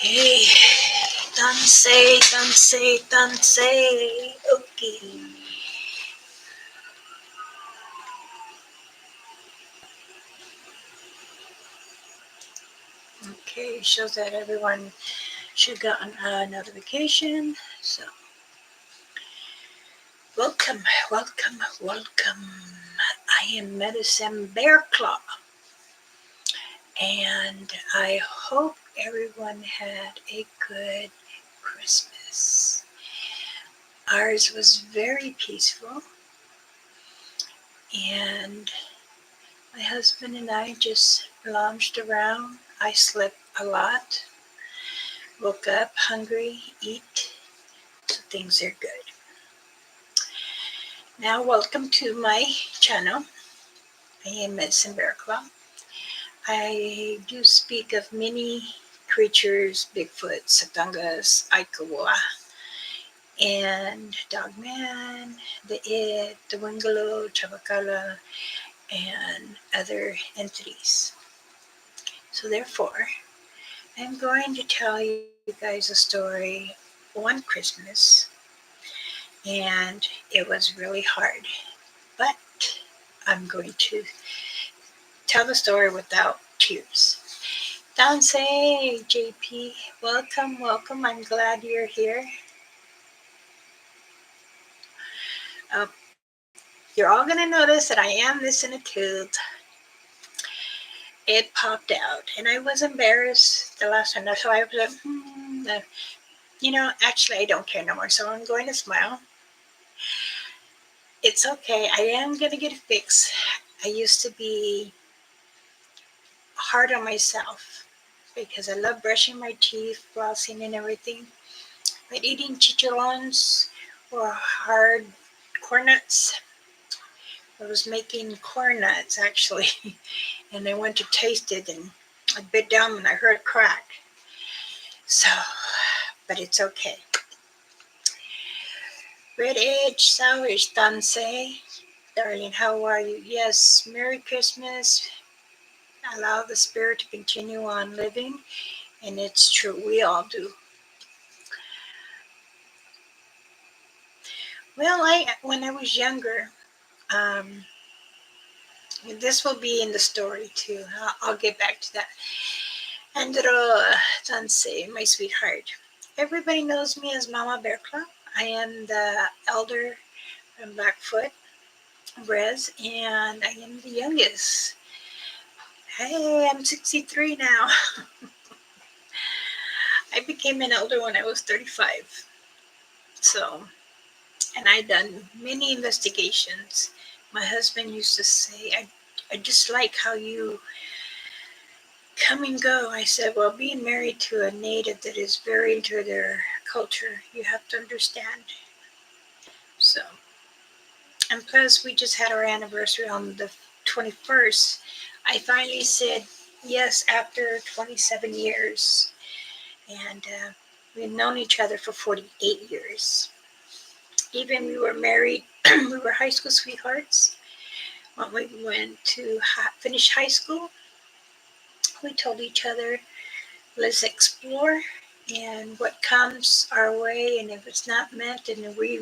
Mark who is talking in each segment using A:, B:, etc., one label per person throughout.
A: Okay. Done say. Okay. Okay, shows that everyone should get a notification. So, welcome. I am Medicine Bear Claw, and I hope everyone had a good Christmas. Ours was very peaceful, and my husband and I just lounged around. I slept a lot, woke up hungry, eat, so things are good. Now, welcome to my channel. I am Medicine Bear Claw. I do speak of many creatures, Bigfoot, Satangas, Aikawa, and Dogman, the It, the Wingalo, Chabacala, and other entities. So therefore, I'm going to tell you guys a story one Christmas, and it was really hard. But I'm going to tell the story without tears. Dance, JP, welcome. I'm glad you're here. Uh, you're all going to notice that I am missing a tooth. It popped out, and I was embarrassed the last time. So I was like, actually, I don't care no more. So I'm going to smile. It's okay. I am going to get it fixed. I used to be hard on myself because I love brushing my teeth, flossing, and everything. But eating chicharrones or hard corn nuts, I was making corn nuts actually, and I went to taste it and I bit down and I heard a crack. So, but it's okay. Red Edge, Sourish, Danse. Darling, how are you? Yes, Merry Christmas. Allow the spirit to continue on living. And it's true, we all do. Well, when I was younger, um, this will be in the story too. I'll get back to that. Andro Danse, my sweetheart. Everybody knows me as Mama Bear Claw. I am the elder from Blackfoot, Brez, and I am the youngest. Hey, I'm 63 now. I became an elder when I was 35. So, and I done many investigations. My husband used to say, I just like how you come and go. I said, well, being married to a native that is very into their culture, you have to understand. So, and plus, we just had our anniversary on the 21st. I finally said yes after 27 years. And we've known each other for 48 years. Even we were married, we were high school sweethearts. When we went to finish high school, we told each other, let's explore and what comes our way. And if it's not meant and we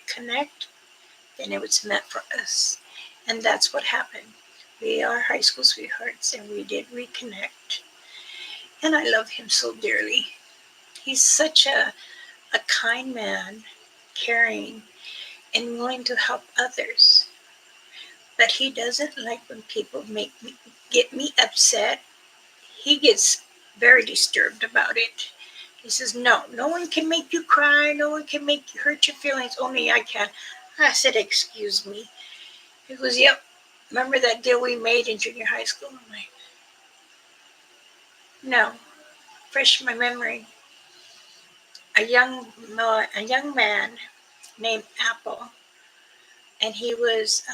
A: connect, then it was meant for us. And that's what happened. We are high school sweethearts and we did reconnect. And I love him so dearly. He's such a kind man, caring, and willing to help others. But he doesn't like when people get me upset. He gets very disturbed about it. He says, no one can make you cry. No one can make you hurt your feelings. Only I can. I said, excuse me. He goes, yep. Remember that deal we made in junior high school? I'm like, no. Fresh in my memory. A young man named Apple, and he was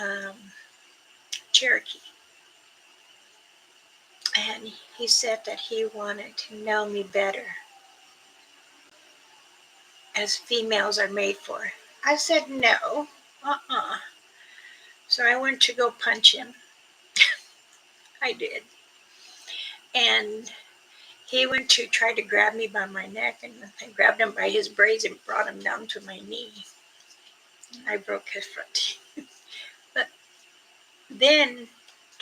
A: Cherokee. And he said that he wanted to know me better, as females are made for. I said no, So I went to go punch him. I did. And he went to try to grab me by my neck, and I grabbed him by his braids and brought him down to my knee. I broke his front teeth. But then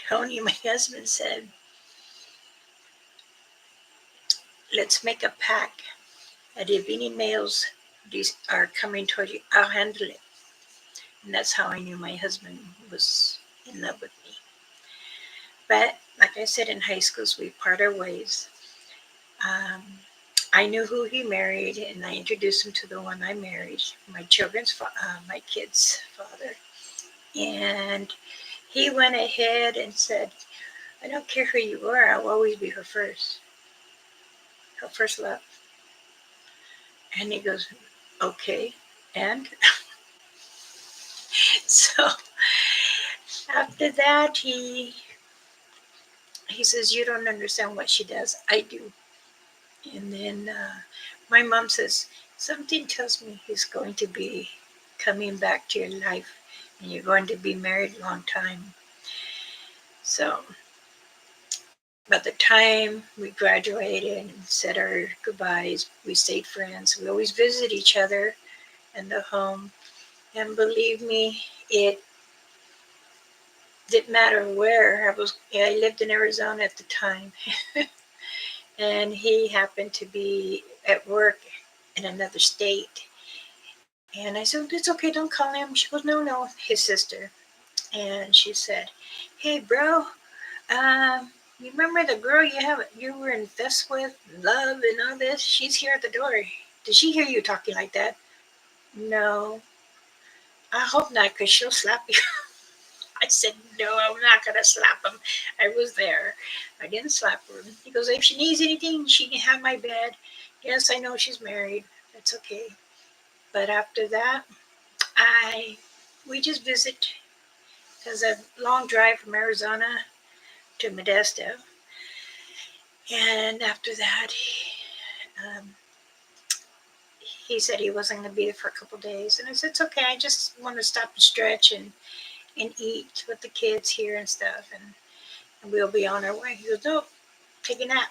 A: Tony, my husband, said, let's make a pact. And if any males are coming toward you, I'll handle it. And that's how I knew my husband was in love with me. But like I said, in high schools, we part our ways. Um, I knew who he married, and I introduced him to the one I married, my kid's father. And he went ahead and said, I don't care who you are, I'll always be her first love. And he goes, okay. And so after that, he says, you don't understand what she does. I do. And then my mom says, something tells me he's going to be coming back to your life and you're going to be married a long time. So by the time we graduated and said our goodbyes, we stayed friends. We always visit each other in the home. And believe me, it didn't matter where. I lived in Arizona at the time. And he happened to be at work in another state. And I said, it's okay, don't call him. She goes, no, his sister. And she said, hey, bro, you remember the girl you were in fest with, love and all this? She's here at the door. Did she hear you talking like that? No. I hope not, because she'll slap you. I said, no, I'm not going to slap him. I was there. I didn't slap her. He goes, if she needs anything, she can have my bed. Yes, I know she's married. That's okay. But after that, we just visit, because a long drive from Arizona to Modesto. And after that, he said he wasn't going to be there for a couple of days. And I said, it's okay. I just want to stop and stretch and eat with the kids here and stuff. And we'll be on our way. He goes, no, take a nap.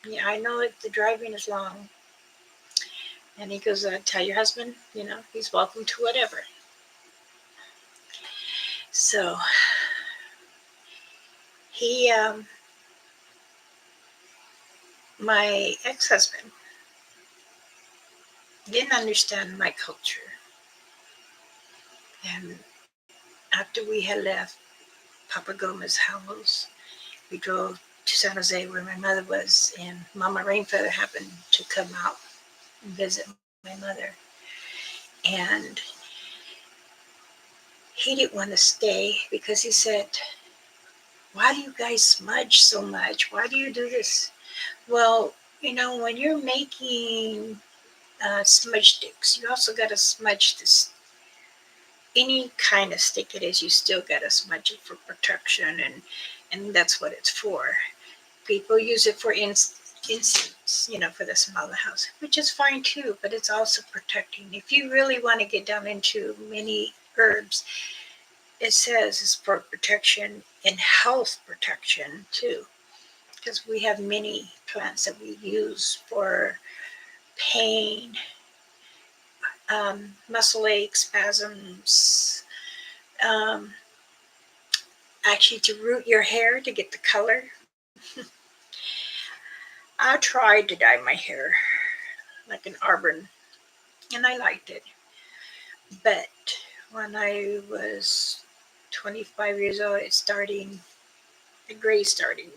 A: Yeah, I know the driving is long. And he goes, tell your husband, he's welcome to whatever. So he, my ex-husband, didn't understand my culture. And after we had left Papa Gomez's house, we drove to San Jose where my mother was, and Mama Rainfeather happened to come out and visit my mother. And he didn't want to stay because he said, why do you guys smudge so much? Why do you do this? Well, when you're making smudge sticks, you also got to smudge this. Any kind of stick it is, you still got to smudge it for protection, and that's what it's for. People use it for incense, for the smell of the house, which is fine too, but it's also protecting. If you really want to get down into many herbs, it says it's for protection and health protection too, because we have many plants that we use for pain, muscle ache, spasms, actually to root your hair to get the color. I tried to dye my hair like an auburn, and I liked it. But when I was 25 years old, the gray starting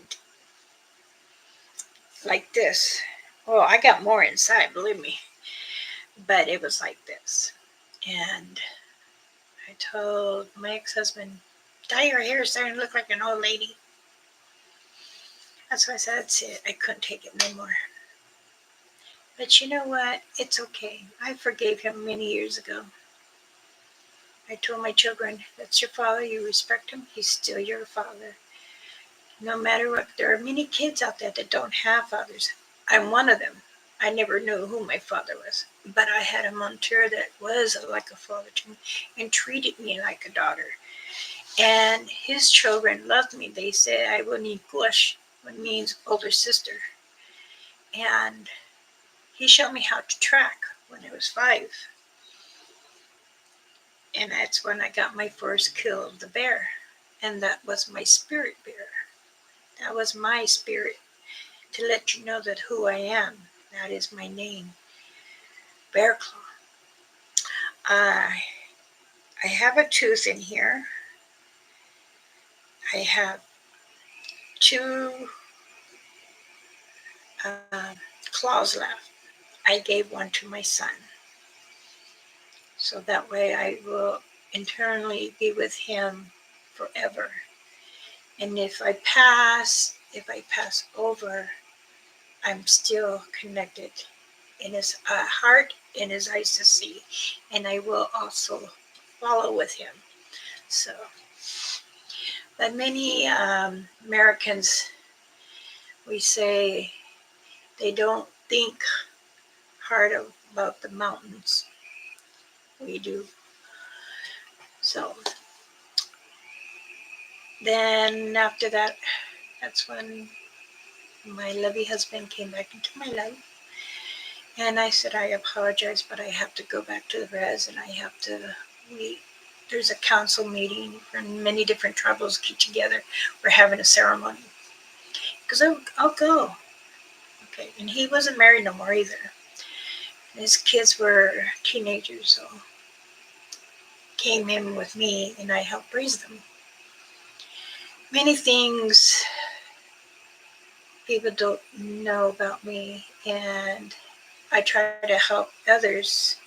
A: like this. Well, I got more inside, believe me. But it was like this. And I told my ex-husband, dye your hair, it's starting to look like an old lady. That's why I said, that's it. I couldn't take it no more. But you know what? It's okay. I forgave him many years ago. I told my children, that's your father. You respect him. He's still your father. No matter what. There are many kids out there that don't have fathers. I'm one of them. I never knew who my father was. But I had a mentor that was like a father to me and treated me like a daughter. And his children loved me. They said I will need push, which means older sister. And he showed me how to track when I was 5. And that's when I got my first kill of the bear. And that was my spirit bear. That was my spirit to let you know that who I am. That is my name, Bear Claw. I have a tooth in here. I have 2 claws left. I gave one to my son. So that way I will internally be with him forever. And if I pass over, I'm still connected in his heart, in his eyes to see. And I will also follow with him. So, but many Americans, we say they don't think hard about the mountains. We do. So then after that, that's when my lovely husband came back into my life. And I said, I apologize, but I have to go back to the res and I have to meet. There's a council meeting and many different tribals get together. We're having a ceremony. Because I'll go. Okay. And he wasn't married no more either. His kids were teenagers, so came in with me and I helped raise them. Many things people don't know about me, and I try to help others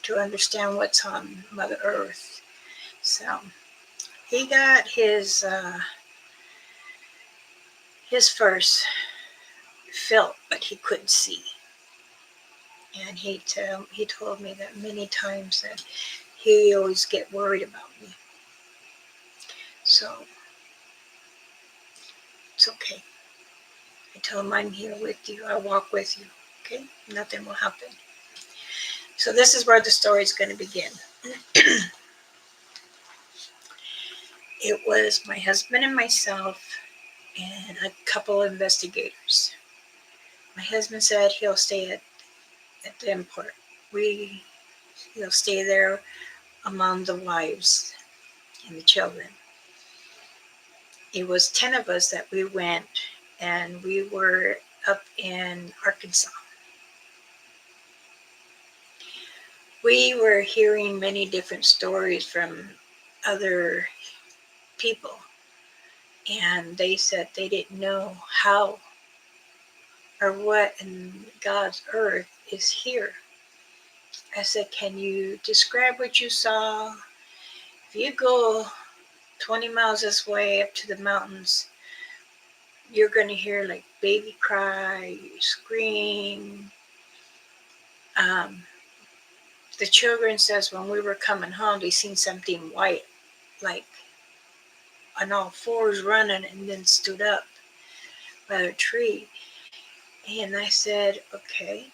A: to understand what's on Mother Earth. So he got his first felt, but he couldn't see. And he told me that many times that he always get worried about me. So it's okay. I told him I'm here with you. I'll walk with you. Okay? Nothing will happen. So this is where the story is going to begin. It was my husband and myself and a couple of investigators. My husband said he'll stay at the import. He'll stay there among the wives and the children. It was 10 of us that we went, and we were up in Arkansas. We were hearing many different stories from other people, and they said they didn't know how or what in God's earth is here. I said, can you describe what you saw? If you go 20 miles this way up to the mountains, you're going to hear like baby cry, scream. The children says when we were coming home, they seen something white, like on all fours running, and then stood up by a tree. And I said, okay,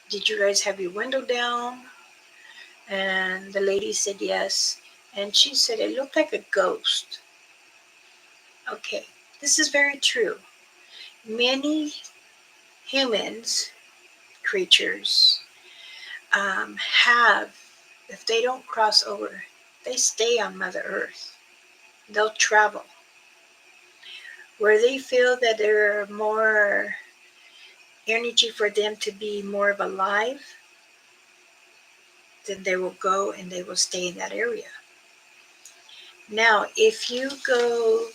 A: did you guys have your window down? And the lady said yes. And she said it looked like a ghost. Okay, this is very true. Many humans, creatures, have, if they don't cross over, they stay on Mother Earth. They'll travel. Where they feel that there are more energy for them to be more of alive, then they will go and they will stay in that area. Now, if you go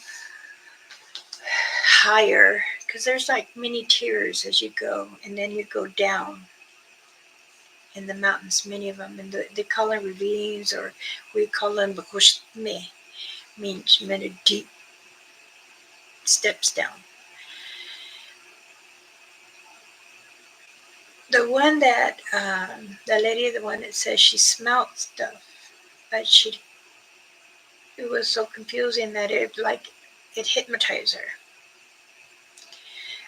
A: higher, because there's like many tiers as you go, and then you go down in the mountains, many of them, and they call them ravines, or we call them bakushme, means many deep steps down. The one that, the lady, the one that says she smelled stuff, but it was so confusing that it hypnotized her.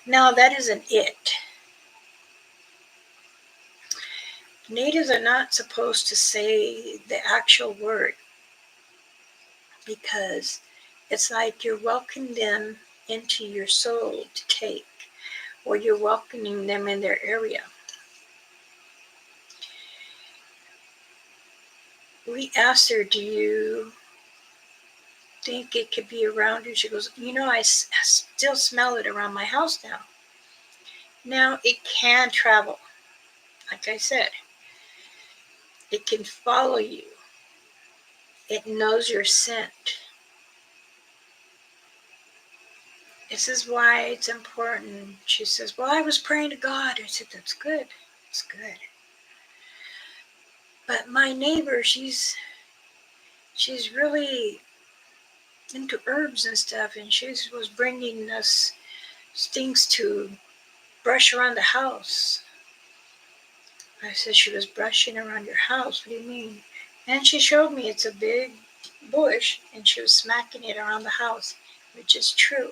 A: Now that isn't it. Natives are not supposed to say the actual word because it's like you're welcoming them into your soul to take. or you're welcoming them in their area. We asked her, do you think it could be around you? She goes, I still smell it around my house now. Now, it can travel. Like I said, it can follow you. It knows your scent. This is why it's important. She says, well, I was praying to God. I said, that's good. It's good. But my neighbor, she's really into herbs and stuff, and she was bringing us things to brush around the house. I said, she was brushing around your house. What do you mean? And she showed me it's a big bush, and she was smacking it around the house, which is true.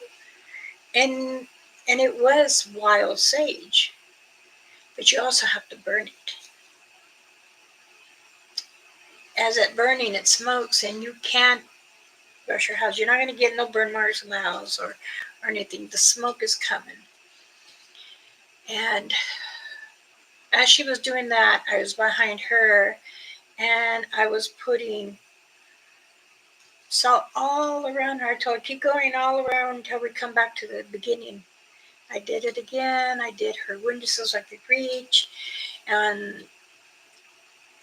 A: And it was wild sage, but you also have to burn it. As it burning, it smokes, and you can't brush your house. You're not going to get no burn marks in the house or anything. The smoke is coming. And as she was doing that, I was behind her, and I was putting salt all around her. I told her, keep going all around until we come back to the beginning. I did it again. I did her windowsills I could reach, and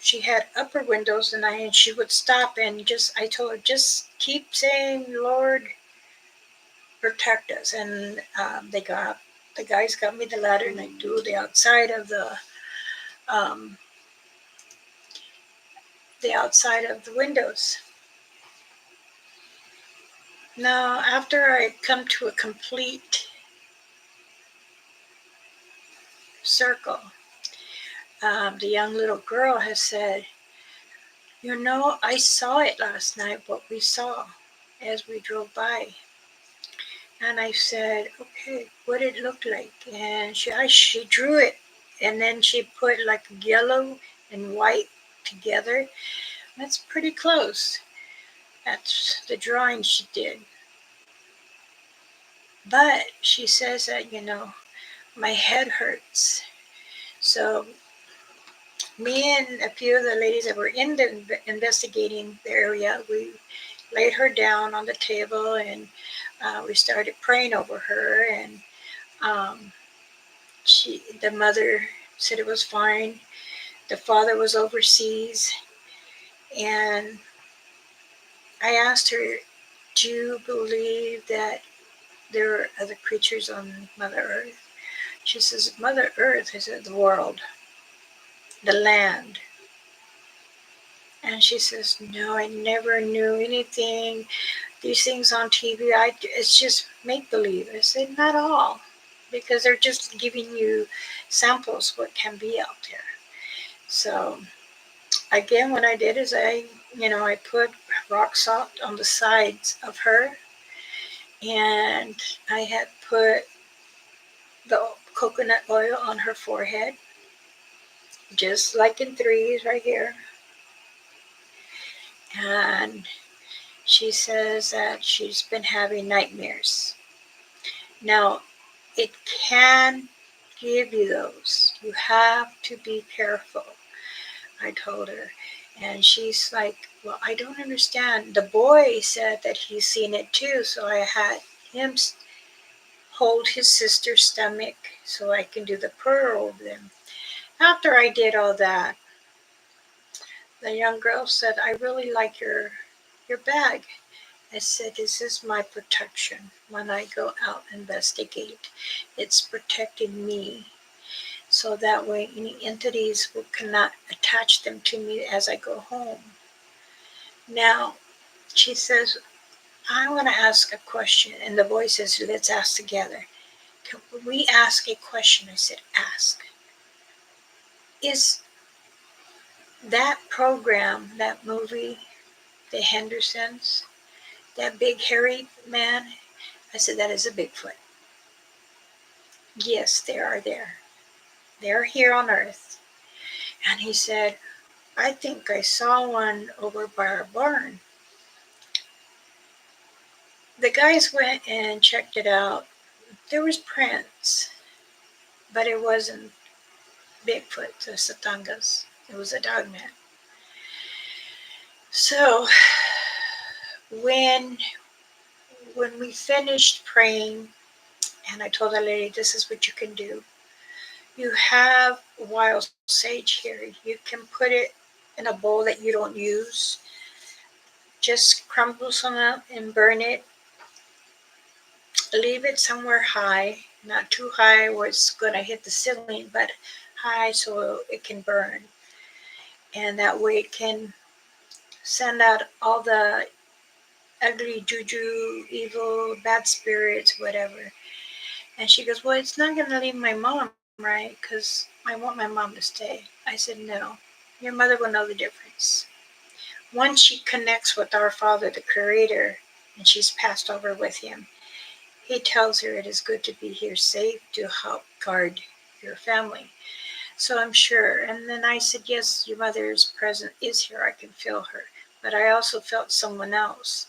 A: she had upper windows, and she would stop and I told her, just keep saying, Lord, protect us. And the guys got me the ladder, and they do the outside of the windows. Now, after I come to a complete circle, the young little girl has said, I saw it last night, what we saw as we drove by. And I said, okay, what did it look like? And she drew it, and then she put like yellow and white together. That's pretty close. That's the drawing she did. But she says that, my head hurts. So me and a few of the ladies that were in the investigating the area, we laid her down on the table, and we started praying over her. And the mother said it was fine. The father was overseas, and I asked her, do you believe that there are other creatures on Mother Earth? She says, Mother Earth is the world, the land. And she says, no, I never knew anything. These things on TV, it's just make-believe. I said, not all, because they're just giving you samples what can be out there. So again, what I did is I put rock salt on the sides of her, and I had put the coconut oil on her forehead, just like in threes right here. And she says that she's been having nightmares. Now, it can give you those. You have to be careful, I told her. And she's like, well, I don't understand. The boy said that he's seen it too, so I had him hold his sister's stomach so I can do the prayer over them. After I did all that, the young girl said, I really like your bag. I said, this is my protection when I go out and investigate. It's protecting me, so that way any entities cannot attach them to me as I go home. Now, she says, I want to ask a question. And the boy says, let's ask together. Can we ask a question? I said, ask. Is that program, that movie, The Hendersons, that big hairy man? I said, that is a Bigfoot. Yes, they are there. They're here on Earth. And he said, I think I saw one over by our barn. The guys went and checked it out. There was prints. but it wasn't Bigfoot, the Satangas. It was a dog man. So when when we finished praying, and I told the lady, this is what you can do. You have wild sage here. You can put it in a bowl that you don't use. Just crumble some up and burn it. Leave it somewhere high, not too high where it's going to hit the ceiling, but high so it can burn. And that way it can send out all the ugly juju, evil, bad spirits, whatever. And she goes, well, it's not going to leave my mom, right? Because I want my mom to stay. I said, no, your mother will know the difference. Once she connects with our Father, the Creator, and she's passed over with Him, He tells her it is good to be here safe to help guard your family. So I'm sure. And then I said, yes, your mother's presence is here. I can feel her. But I also felt someone else.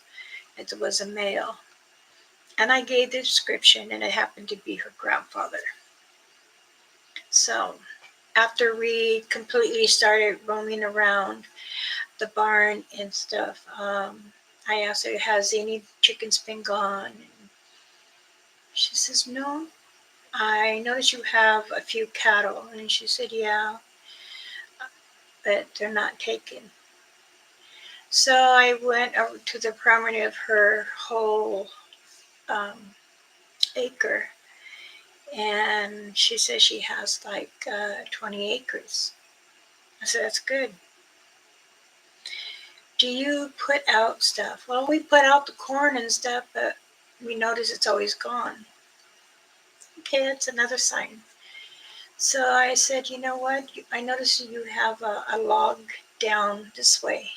A: It was a male. And I gave the description, and it happened to be her grandfather. So after we completely started roaming around the barn and stuff, I asked her, has any chickens been gone? And she says, no. I noticed you have a few cattle. And she said, yeah, but they're not taken. So I went over to the perimeter of her whole acre, and she says she has like 20 acres. I said, that's good. Do you put out stuff? Well, we put out the corn and stuff, but we notice it's always gone. Okay, that's another sign. So I said, you know what? I noticed you have a log down this way.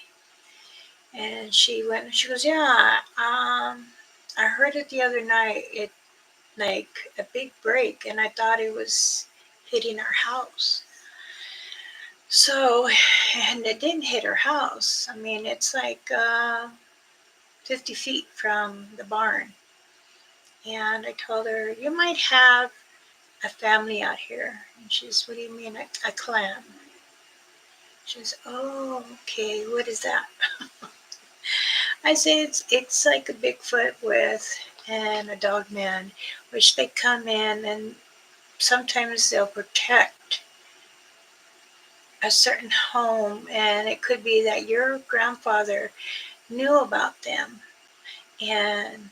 A: And she went, she goes, yeah, I heard it the other night. It like a big break, and I thought it was hitting our house. So, and it didn't hit her house. I mean, it's like 50 feet from the barn. And I told her, you might have a family out here. And she says, what do you mean, a clan? She says, oh, okay, what is that? I say it's like a Bigfoot with and a dog man, which they come in and sometimes they'll protect a certain home, and it could be that your grandfather knew about them and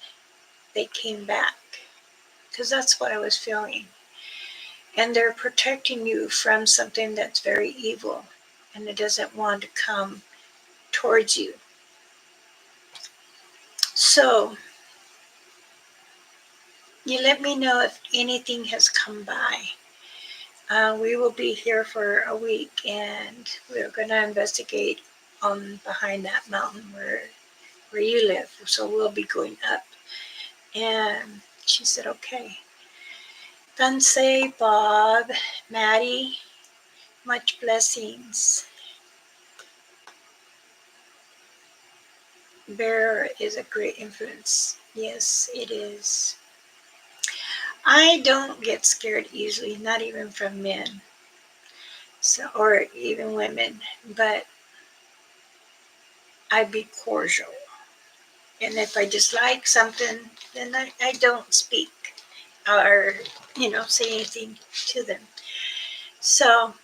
A: they came back, because that's what I was feeling. And they're protecting you from something that's very evil and it doesn't want to come towards you. So you let me know if anything has come by. We will be here for a week, and we're going to investigate on behind that mountain where you live. So we'll be going up. And she said, okay. Danse, Bob, Maddie, much blessings. Bear is a great influence. Yes, it is. I don't get scared easily, not even from men, so or even women, but I be cordial. And if I dislike something, then I don't speak or, say anything to them. So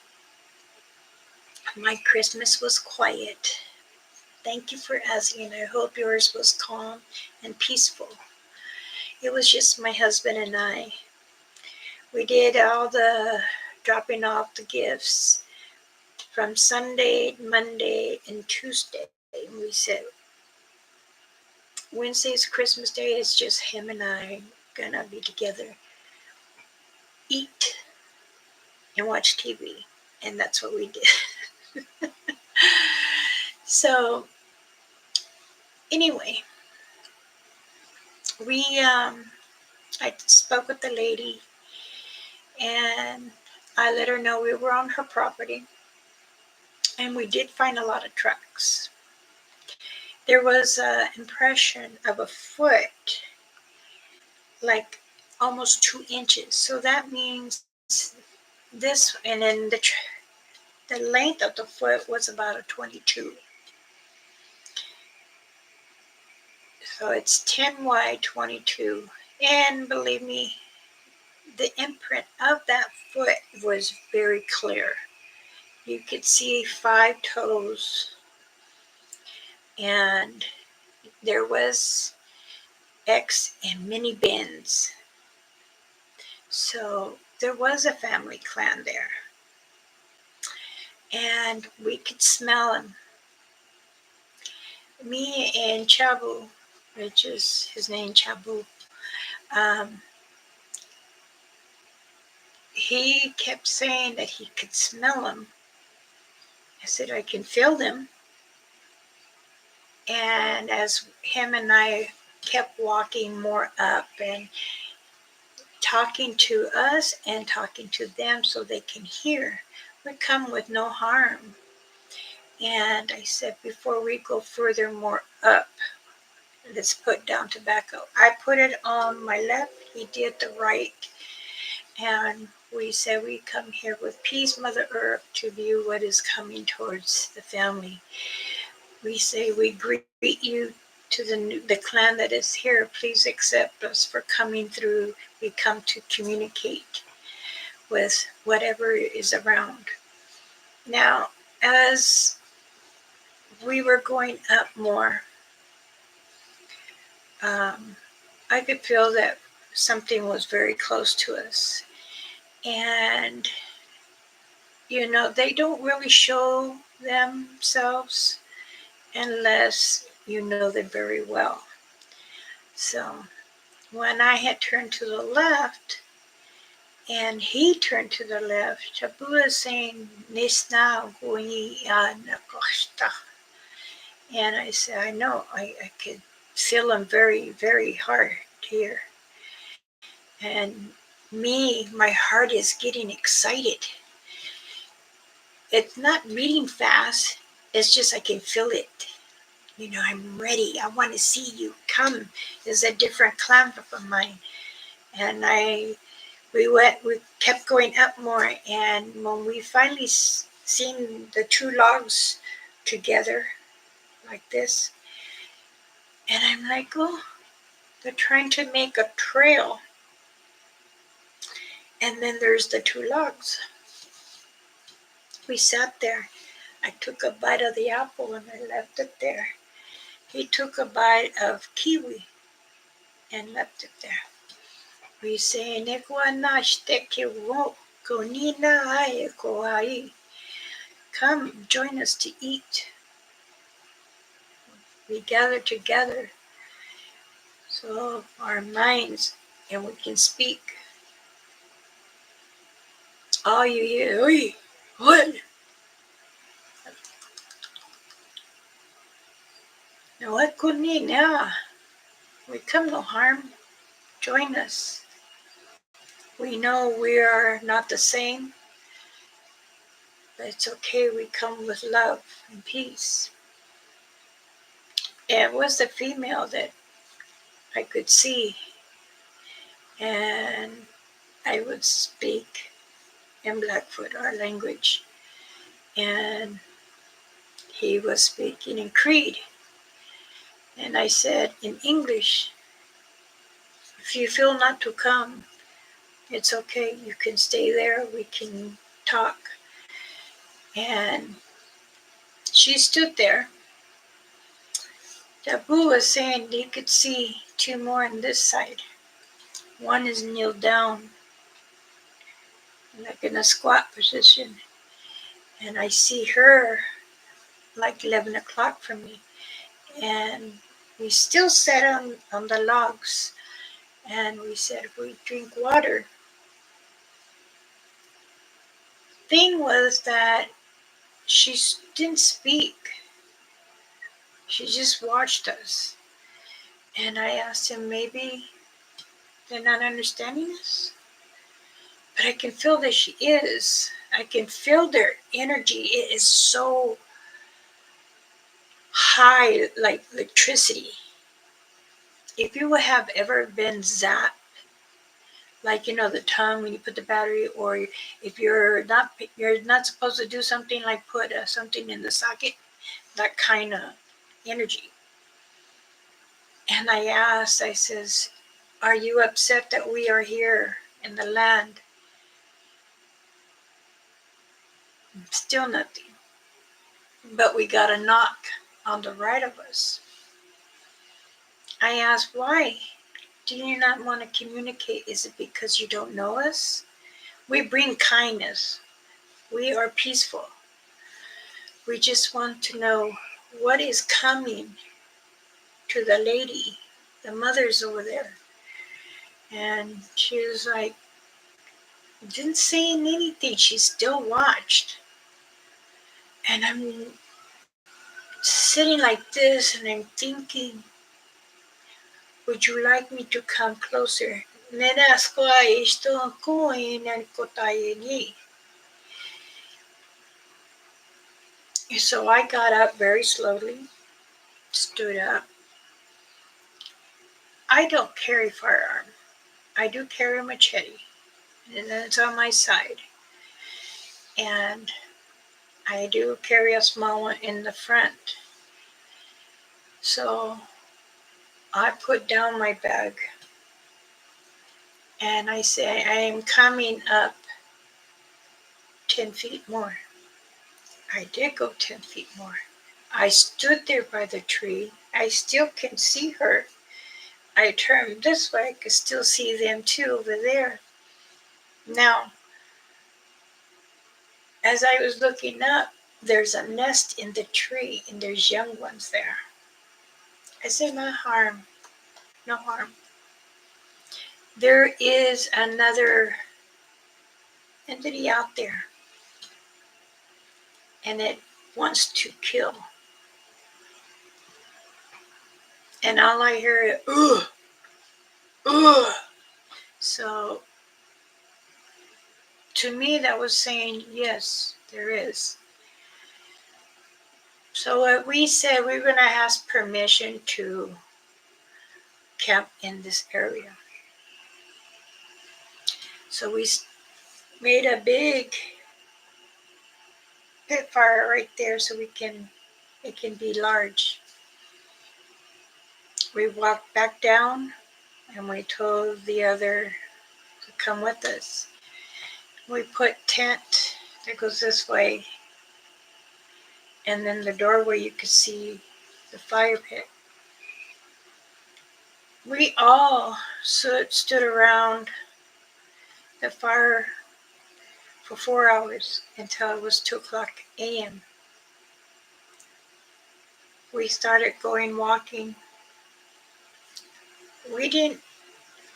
A: my Christmas was quiet. Thank you for asking. I hope yours was calm and peaceful. It was just my husband and I. We did all the dropping off the gifts from Sunday, Monday, and Tuesday. We said, Wednesday's Christmas Day. It's just him and I gonna be together, eat, and watch TV. And that's what we did. So, anyway, I spoke with the lady, and I let her know we were on her property, and we did find a lot of tracks. There was an impression of a foot, like almost 2 inches. So that means This, and then the length of the foot was about a 22. So it's 10 wide, 22. And believe me, the imprint of that foot was very clear. You could see 5 toes, and there was X and many bends. So there was a family clan there. And we could smell them. Me and Chabu, which is his name, Chabu, um, he kept saying that he could smell them. I said, I can feel them. And as him and I kept walking more up and talking to us and talking to them so they can hear, we come with no harm. And I said, before we go further more up, let's put down tobacco. I put it on my left, he did the right. And we said, we come here with peace, Mother Earth, to view what is coming towards the family. We say, we greet you to the clan that is here. Please accept us for coming through. We come to communicate with whatever is around. Now, as we were going up more, I could feel that something was very close to us. And, they don't really show themselves unless you know them very well. So when I had turned to the left and he turned to the left, Shabu is saying, Nisna gui nakoshta. And I said, I know, I could feel him very, very hard here. And me, my heart is getting excited. It's not beating fast, it's just I can feel it. I'm ready. I want to see you come. It's a different clan from mine. And we kept going up more. And when we finally seen the 2 logs together like this, and I'm like, oh, they're trying to make a trail. And then there's the 2 logs. We sat there. I took a bite of the apple and I left it there. He took a bite of kiwi and left it there. We say, come join us to eat. We gather together so our minds and we can speak. All you hear, oi, what? No, what could need now? We come no harm. Join us. We know we are not the same, but it's okay. We come with love and peace. It was the female that I could see, and I would speak in Blackfoot, our language, and he was speaking in Creed. And I said in English, if you feel not to come, it's okay. You can stay there. We can talk. And she stood there. Jabu was saying you could see 2 more on this side. One is kneeled down, like in a squat position. And I see her like 11 o'clock from me. And we still sat on the logs. And we said, we drink water. Thing was that she didn't speak. She just watched us. And I asked him, maybe they're not understanding us? But I can feel that she is. I can feel their energy. It is so high, like electricity. If you have ever been zapped like the tongue when you put the battery, or if you're not supposed to do something like put something in the socket, that kind of energy. And I asked, I says, are you upset that we are here in the land? Still nothing. But we got a knock on the right of us. I asked, why? Do you not want to communicate? Is it because you don't know us? We bring kindness. We are peaceful. We just want to know what is coming to the lady, the mother's over there. And she was like, didn't say anything. She still watched. And I'm sitting like this and I'm thinking, would you like me to come closer? So I got up very slowly, stood up. I don't carry firearm. I do carry a machete, and it's on my side. And I do carry a small one in the front. So I put down my bag and I say, I am coming up 10 feet more. I did go 10 feet more. I stood there by the tree. I still can see her. I turned this way. I could still see them too over there. Now, as I was looking up, there's a nest in the tree and there's young ones there. I said, no harm, no harm. There is another entity out there and it wants to kill. And all I hear is, ugh, ugh. So to me, that was saying, yes, there is. So what we said, we're going to ask permission to camp in this area. So we made a big pit fire right there so it can be large. We walked back down and we told the other to come with us. We put tent that goes this way, and then the doorway you could see the fire pit. We all stood around the fire for 4 hours until it was 2 o'clock a.m. We started going walking.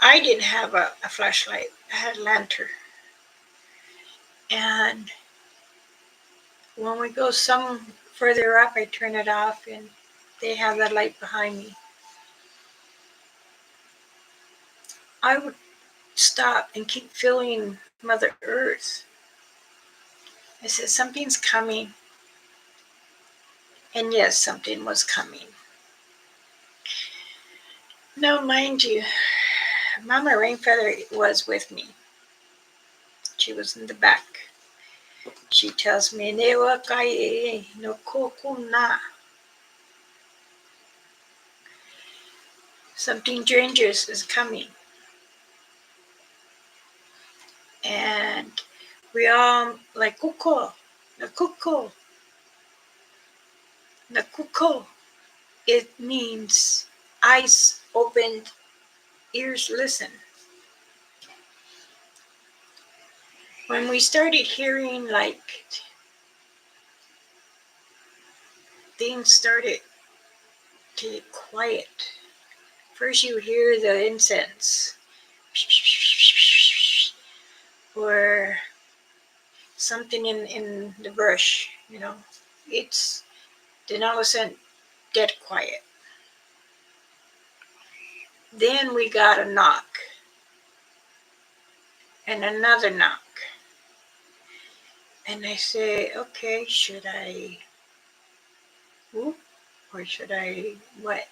A: I didn't have a flashlight. I had a lantern. And when we go some further up, I turn it off and they have that light behind me. I would stop and keep feeling Mother Earth. I said, something's coming. And yes, something was coming. Now, mind you, Mama Rainfeather was with me. She was in the back. She tells me, Newa kai no kokuna. Something dangerous is coming. And we all like, kuko, na kuko, na kuko. It means eyes opened, ears listen. When we started hearing like things started to get quiet, first you hear the incense or something in the brush, it's then all of a sudden dead quiet. Then we got a knock and another knock. And I say, okay, should I whoop or should I what?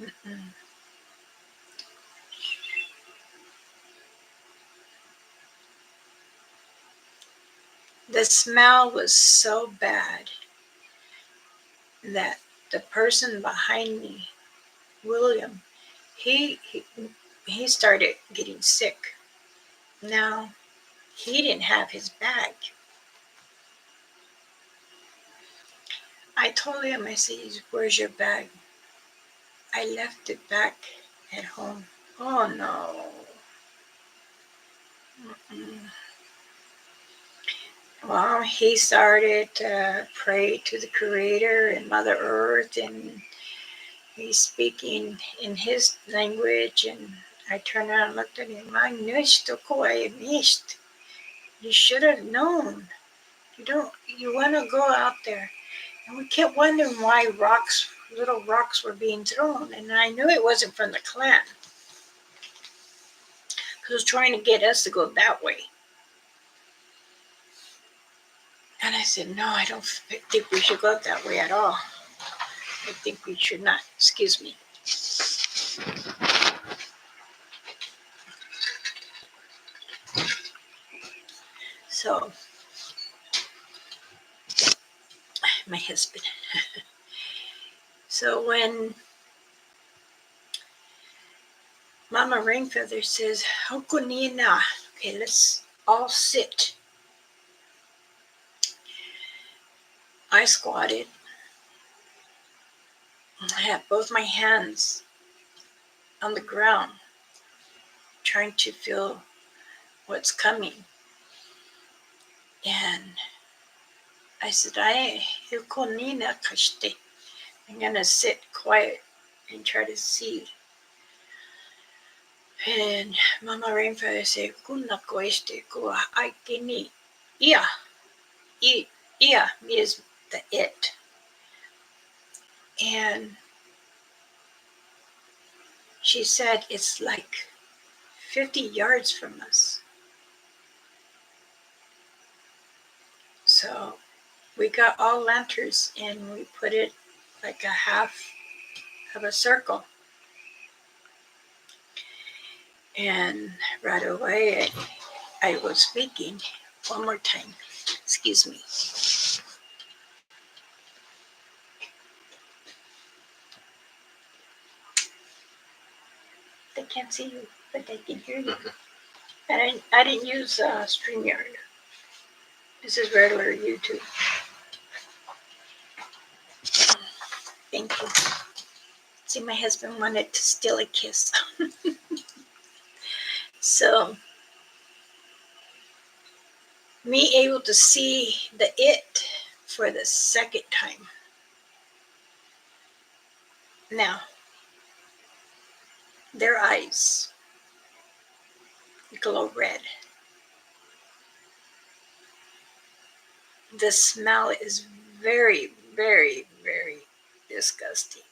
A: Mm-mm. The smell was so bad that the person behind me, William, he he, he started getting sick. Now, he didn't have his bag. I told him, I said, "Where's your bag?" "I left it back at home." "Oh no." Mm-mm. Well, he started to pray to the Creator and Mother Earth, and he's speaking in his language. And I turned around and looked at him. "I missed, I missed. You should have known. You don't. You want to go out there." And we kept wondering why little rocks were being thrown. And I knew it wasn't from the clan. It was trying to get us to go that way. And I said, "No, I don't think we should go that way at all. I think we should not." Excuse me. So, my husband. So when Mama Rainfeather says, "Hokunina," okay, let's all sit. I squatted. I had both my hands on the ground, trying to feel what's coming. And I said, "Hokunina kashte." I'm gonna sit quiet and try to see. And Mama Rainfeather said, "Kuna koeste kua aikini." Ia. Ia is the it. And she said, "It's like 50 yards from us." So we got all lanterns and we put it like a half of a circle. And right away I was speaking one more time. Excuse me. They can't see you, but they can hear you. And I didn't use StreamYard. This is regular YouTube. Thank you. See, my husband wanted to steal a kiss. So, me able to see the it for the second time. Now, their eyes glow red. The smell is very, very, very disgusting.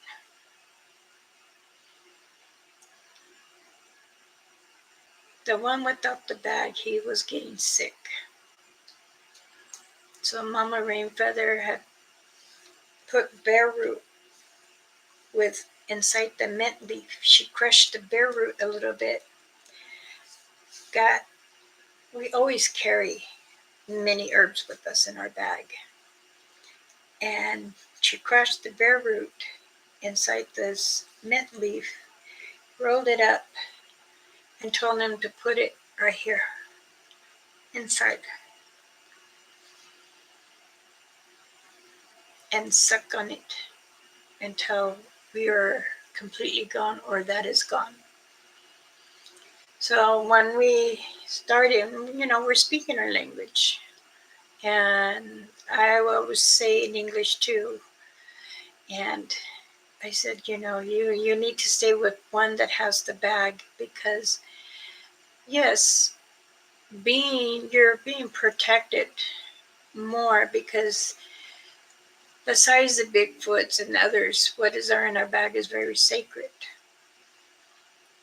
A: The one without the bag, he was getting sick. So Mama Rainfeather had put bear root with inside the mint leaf. She crushed the bear root a little bit. We always carry many herbs with us in our bag. And she crushed the bear root inside this mint leaf, rolled it up, and told him to put it right here inside and suck on it until we are completely gone or that is gone. So when we started, we're speaking our language. And I always say in English too. And I said, you need to stay with one that has the bag because, yes, you're being protected more because besides the Bigfoots and others, what is in our bag is very sacred.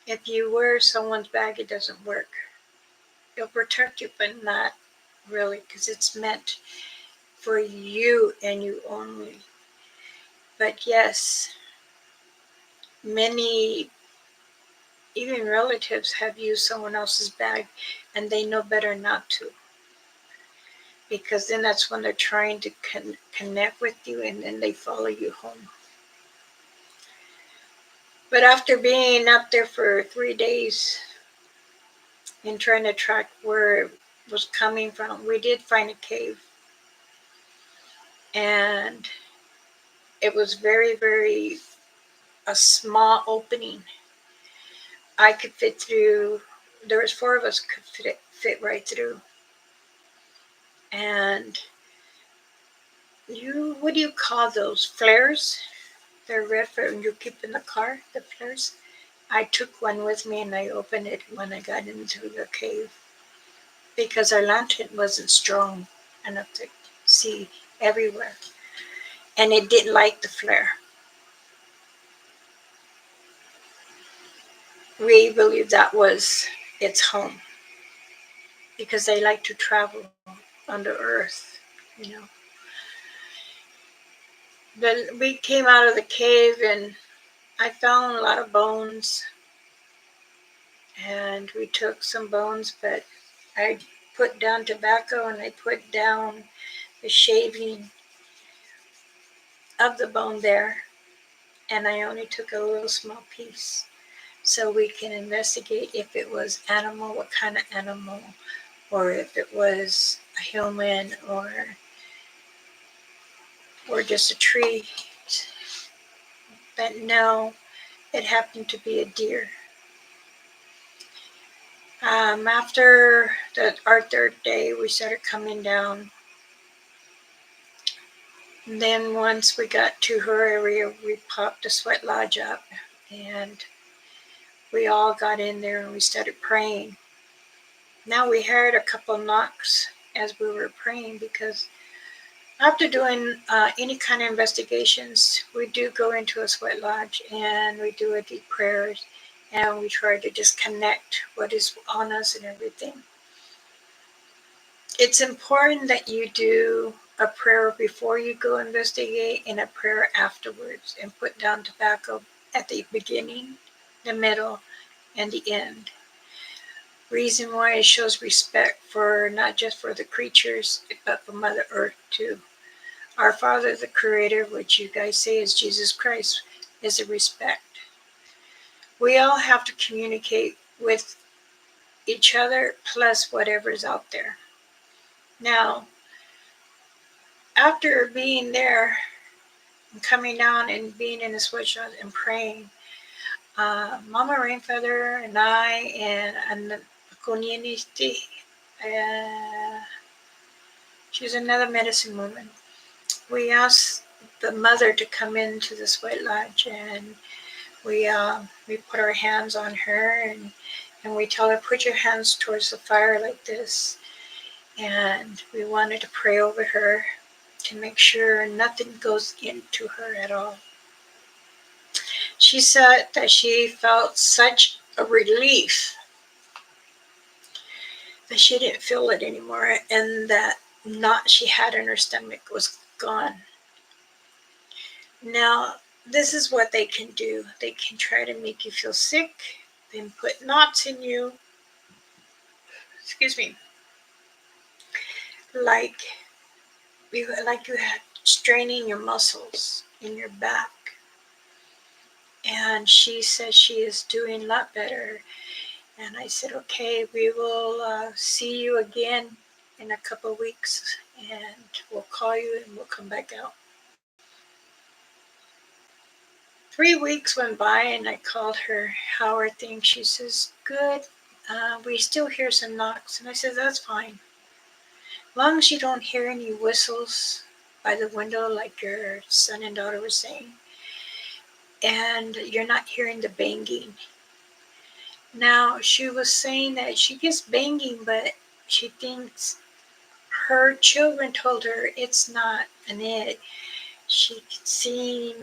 A: If you wear someone's bag, it doesn't work. It'll protect you, but not really because it's meant for you and you only. But yes, many, even relatives, have used someone else's bag and they know better not to. because then that's when they're trying to connect with you, and then they follow you home. But after being up there for 3 days and trying to track where it was coming from, we did find a cave. And it was very, very a small opening. I could fit through. There was 4 of us could fit right through. And what do you call those? Flares? They're red for when you keep in the car, the flares. I took one with me and I opened it when I got into the cave because our lantern wasn't strong enough to see everywhere. And it didn't like the flare. We believe that was its home because they like to travel under earth, you know. But we came out of the cave and I found a lot of bones. And we took some bones, but I put down tobacco and I put down the shaving of the bone there. And I only took a little small piece so we can investigate if it was animal, what kind of animal, or if it was a human or just a tree. But no, it happened to be a deer. After our 3rd day, we started coming down. And then once we got to her area, we popped a sweat lodge up and we all got in there and we started praying. Now we heard a couple knocks as we were praying because after doing any kind of investigations, we do go into a sweat lodge and we do a deep prayers and we try to just connect what is on us and everything. It's important that you do a prayer before you go investigate and a prayer afterwards, and put down tobacco at the beginning, the middle, and the end. Reason why it shows respect for not just for the creatures, but for Mother Earth too. Our Father, the Creator, which you guys say is Jesus Christ, is a respect. We all have to communicate with each other plus whatever's out there. Now, after being there and coming down and being in the sweatshop and praying, Mama Rainfeather and I and Kunianisti, she's another medicine woman. We asked the mother to come into the sweat lodge and we put our hands on her and we tell her, put your hands towards the fire like this. And we wanted to pray over her to make sure nothing goes into her at all. She said that she felt such a relief that she didn't feel it anymore and that knot she had in her stomach was gone. Now, this is what they can do. They can try to make you feel sick, then put knots in you. Excuse me. Like you had straining your muscles in your back. And she says she is doing a lot better. And I said, okay, we will see you again in a couple of weeks and we'll call you and we'll come back out. 3 weeks went by and I called her, how are things? She says, good. We still hear some knocks. And I said, that's fine. As long as you don't hear any whistles by the window like your son and daughter were saying, and you're not hearing the banging. Now, she was saying that she gets banging, but she thinks her children told her it's not an it. She could see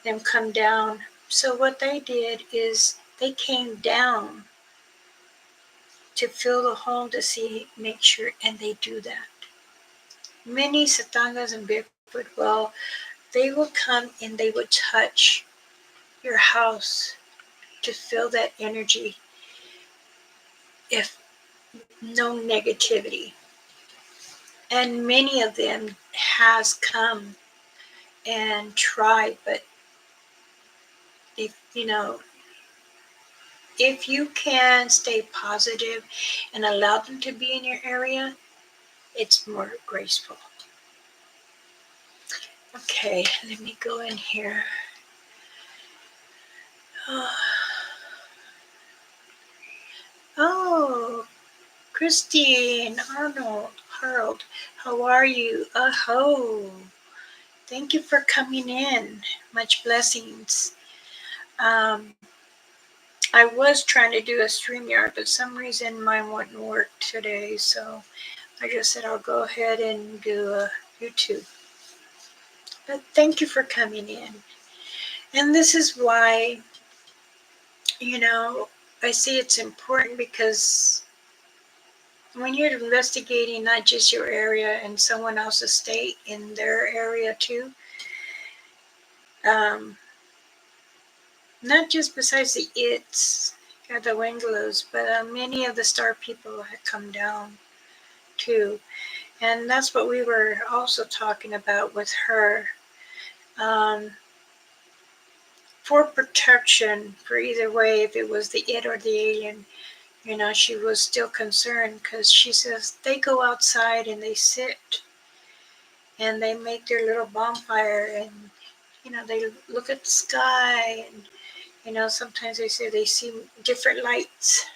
A: them come down. So what they did is they came down to fill the home to make sure, and they do that. Many Satangas and Bigfoot, well, they will come and they will touch your house to feel that energy, if no negativity. And many of them has come and tried, but if you know, if you can stay positive and allow them to be in your area, it's more graceful. Okay, let me go in here. Oh, Christine, Arnold, Harold, how are you? Oh, thank you for coming in. Much blessings. Um, I was trying to do a StreamYard, but some reason mine wouldn't work today, so I just said I'll go ahead and do a YouTube. But thank you for coming in. And this is why, you know, I see it's important because when you're investigating not just your area and someone else's state in their area too, um, not just besides the its or the Wenglos, but many of the star people had come down too. And that's what we were also talking about with her. Um, for protection, for either way, if it was the it or the alien, you know, she was still concerned because she says they go outside and they sit and they make their little bonfire and, you know, they look at the sky and, you know, sometimes they say they see different lights.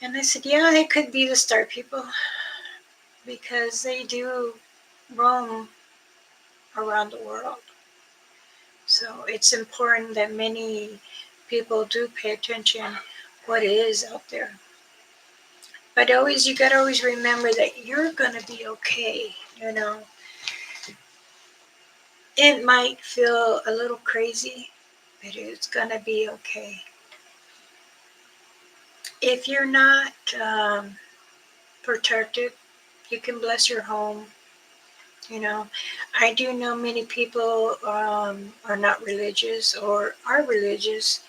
A: And I said, yeah, it could be the star people because they do roam around the world. So it's important that many people do pay attention what is out there. But always, you gotta always remember that you're gonna be okay. You know, it might feel a little crazy, but it's gonna be okay. If you're not protected, you can bless your home. You know, I do know many people are not religious or are religious,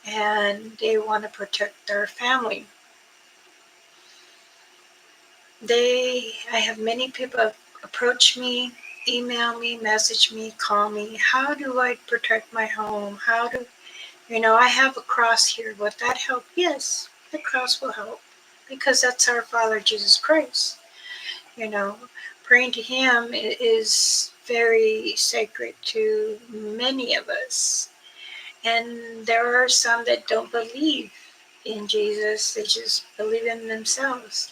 A: and they want to protect their family. I have many people approach me, email me, message me, call me. How do I protect my home? How do, you know, I have a cross here. Would that help? Yes, the cross will help because that's our Father Jesus Christ. You know, praying to Him is very sacred to many of us. And there are some that don't believe in Jesus, they just believe in themselves.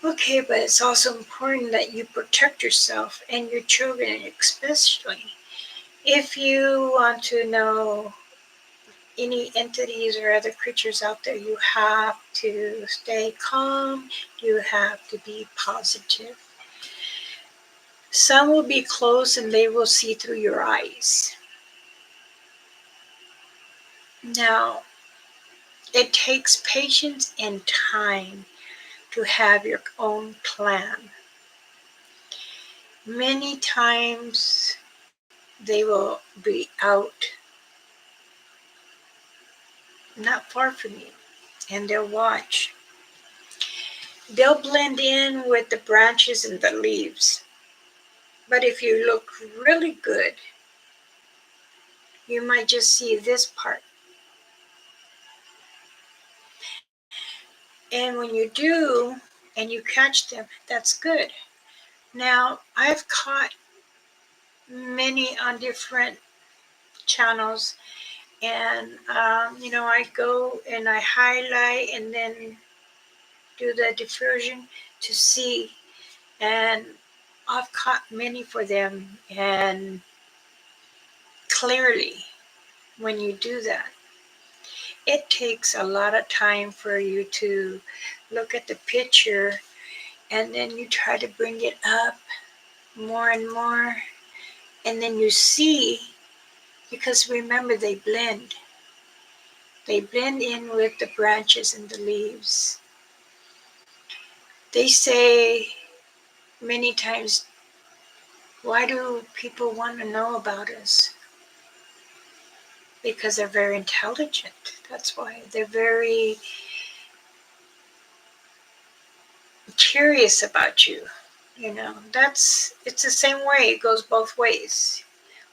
A: Okay, but it's also important that you protect yourself and your children, especially. If you want to know any entities or other creatures out there, you have to stay calm, you have to be positive. Some will be closed and they will see through your eyes. Now, it takes patience and time to have your own plan. Many times they will be out not far from you and they'll watch. They'll blend in with the branches and the leaves. But if you look really good, you might just see this part. And when you do and you catch them, that's good. Now, I've caught many on different channels, and you know, I go and I highlight and then do the diffusion to see, and I've caught many for them, and clearly, when you do that, it takes a lot of time for you to look at the picture and then you try to bring it up more and more, and then you see, because remember, they blend in with the branches and the leaves. They say many times, why do people want to know about us? Because they're very intelligent. That's why they're very curious about you. It's the same way. It goes both ways.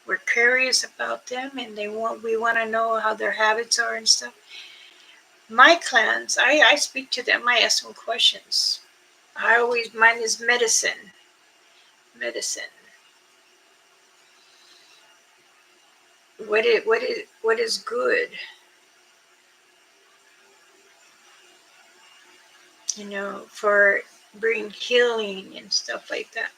A: We're curious about them, and we want to know how their habits are and stuff. My clans, I speak to them. I ask them questions. Mine is medicine. Medicine. What is good? For bring healing and stuff like that.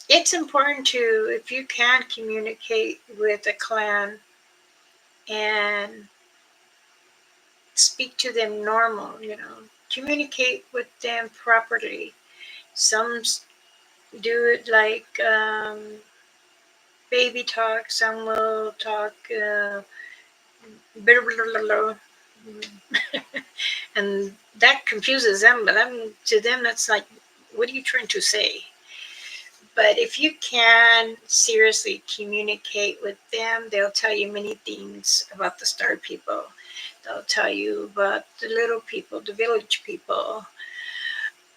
A: It's important to, if you can, communicate with a clan and speak to them normal. Communicate with them properly. Some do it like baby talk. Some will talk blah, blah, blah, blah. And that confuses them, but to them that's like, what are you trying to say? But if you can seriously communicate with them, they'll tell you many things about the star people. They'll tell you about the little people, the village people,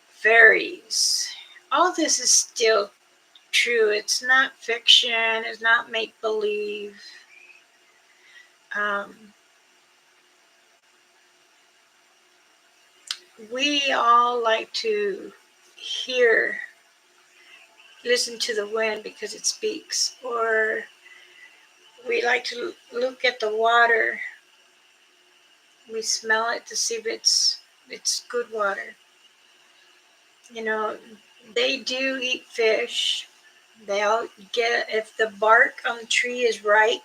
A: fairies. All this is still true. It's not fiction. It's not make-believe. We all like to listen to the wind because it speaks, or we like to look at the water. We smell it to see if it's good water. They do eat fish. They'll get, if the bark on the tree is ripe,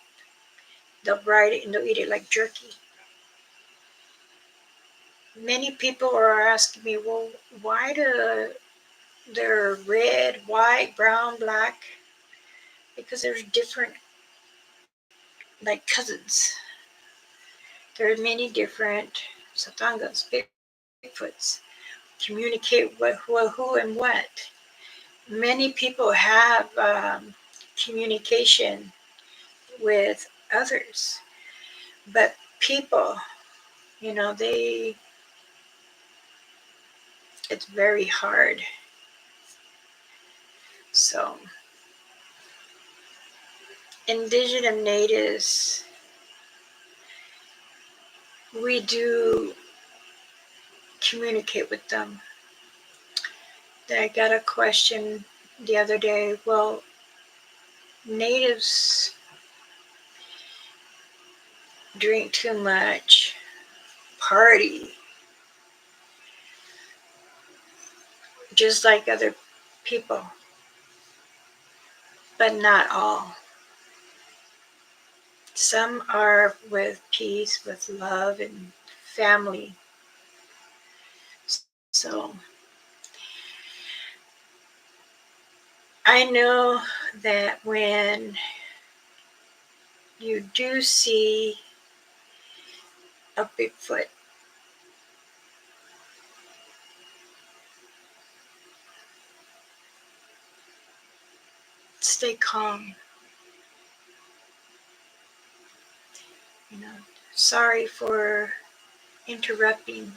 A: they'll bite it and they'll eat it like jerky. Many people are asking me, well, why they're red, white, brown, black? Because there's different, like cousins. There are many different satangas, Bigfoots, communicate with who and what. Many people have communication with others, but people, it's very hard. So, indigenous natives, we do communicate with them. I got a question the other day. Well, natives drink too much, party, just like other people, but not all. Some are with peace, with love, and family. So I know that when you do see a Bigfoot, stay calm. Sorry for interrupting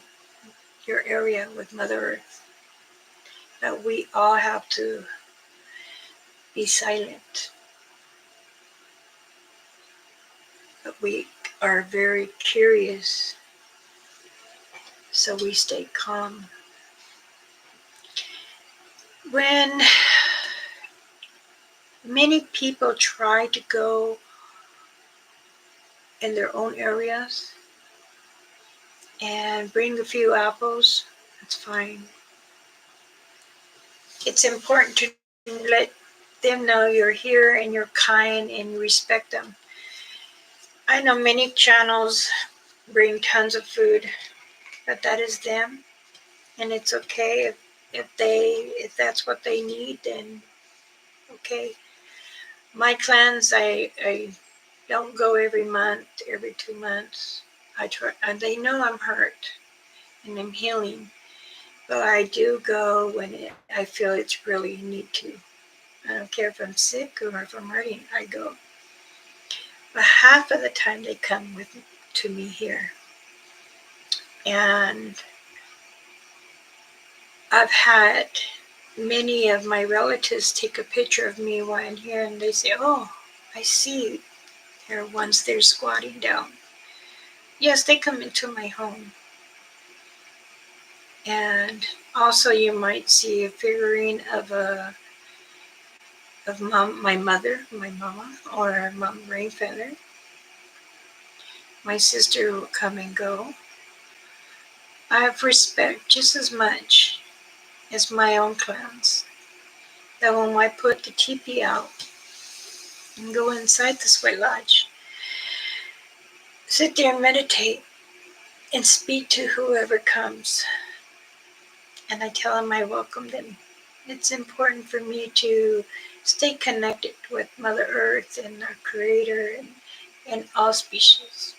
A: your area with Mother Earth, but we all have to be silent. But we are very curious, so we stay calm. When many people try to go in their own areas and bring a few apples, that's fine. It's important to let them know you're here and you're kind and you respect them. I know many channels bring tons of food, but that is them, and it's okay if that's what they need, then okay. My clans, I don't go every month, every 2 months. I try, and they know I'm hurt and I'm healing, but I do go when I feel it's really need to. I don't care if I'm sick or if I'm hurting, I go. But half of the time they come to me here. And I've had many of my relatives take a picture of me while I'm here, and they say, "Oh, I see there ones they're squatting down." Yes, they come into my home. And also you might see a figurine of my mother, my mama, or Mom Rainfeather. My sister will come and go. I have respect just as much as my own clans. That when I put the teepee out and go inside the sweat lodge, sit there and meditate and speak to whoever comes. And I tell them I welcome them. It's important for me to stay connected with Mother Earth and our Creator and all species.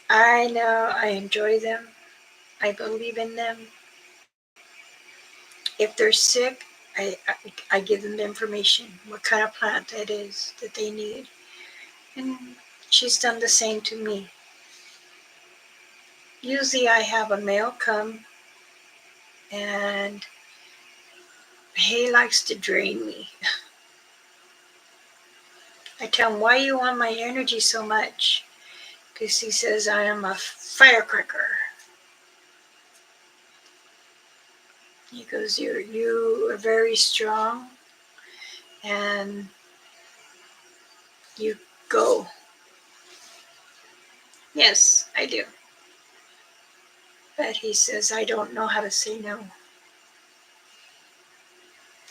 A: I know I enjoy them. I believe in them. If they're sick, I give them the information, what kind of plant that is that they need. And she's done the same to me. Usually I have a male come and he likes to drain me. I tell him, why you want my energy so much? Because he says I am a firecracker. He goes, you are very strong and you go. Yes, I do. But he says, I don't know how to say no.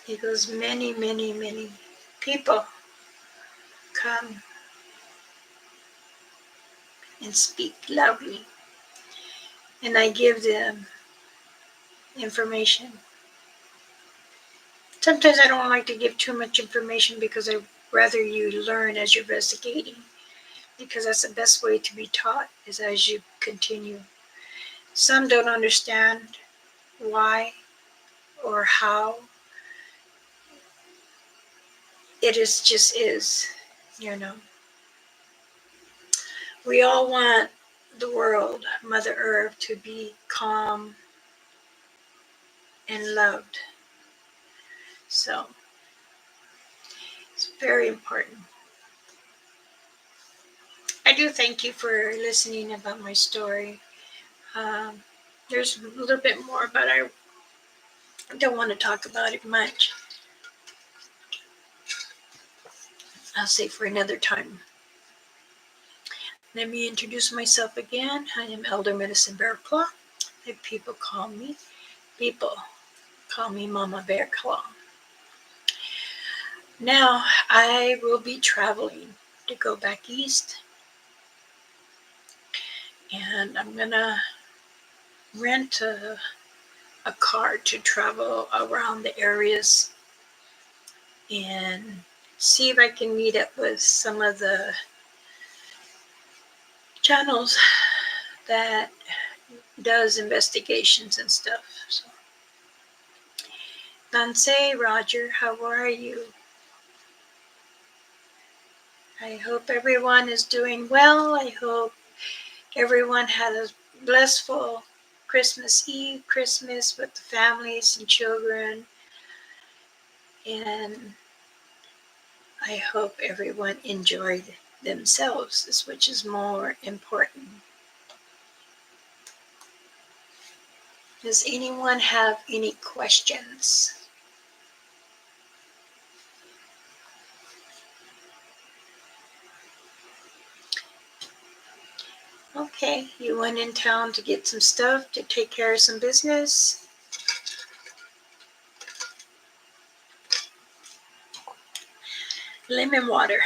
A: He goes, many, many, many people come and speak loudly. And I give them information. Sometimes I don't like to give too much information because I'd rather you learn as you're investigating. Because that's the best way to be taught is as you continue. Some don't understand why or how. It is just is, you know. We all want the world, Mother Earth, to be calm and loved. So it's very important. I do thank you for listening about my story. Um, there's a little bit more, but I don't want to talk about it much. I'll say for another time. Let me introduce myself again. I am Elder Medicine Bear Claw. People call me Mama Bear Claw. Now I will be traveling to go back east, and I'm gonna rent a car to travel around the areas and see if I can meet up with some of the channels that does investigations and stuff. So, Nancy, Roger, how are you? I hope everyone is doing well. I hope everyone had a blissful Christmas Eve, Christmas with the families and children. And I hope everyone enjoyed themselves, which is more important. Does anyone have any questions? Okay, you went in town to get some stuff, to take care of some business. Lemon water.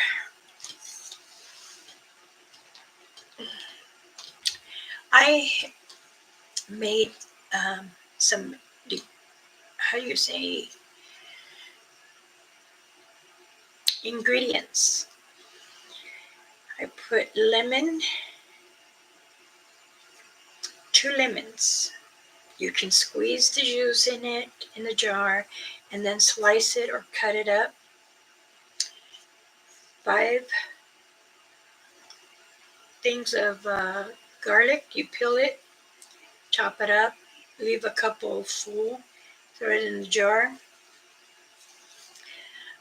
A: I made some, how do you say, ingredients. I put lemon, 2 lemons. You can squeeze the juice in it, in the jar, and then slice it or cut it up. 5 things of garlic, you peel it, chop it up, leave a couple full, throw it in the jar,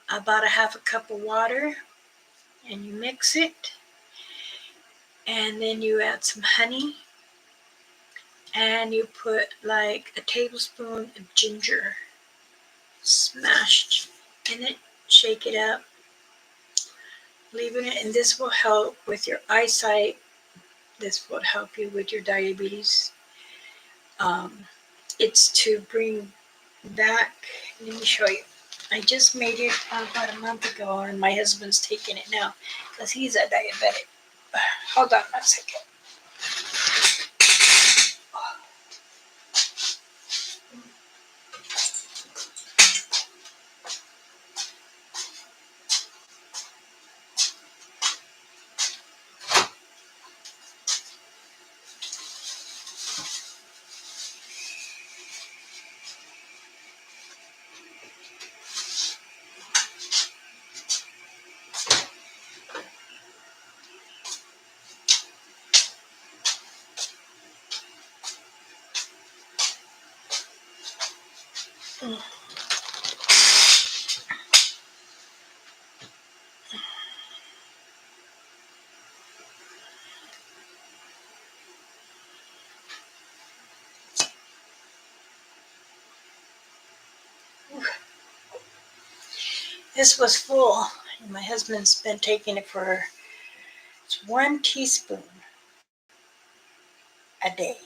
A: about a half a cup of water, and you mix it, and then you add some honey, and you put like a tablespoon of ginger smashed in it, shake it up, leaving it, and this will help with your eyesight. This will help you with your diabetes. Um, it's to bring back, let me show you. I just made it about a month ago, and my husband's taking it now because he's a diabetic. Hold on a second. This was full, and my husband's been taking it for 1 teaspoon a day.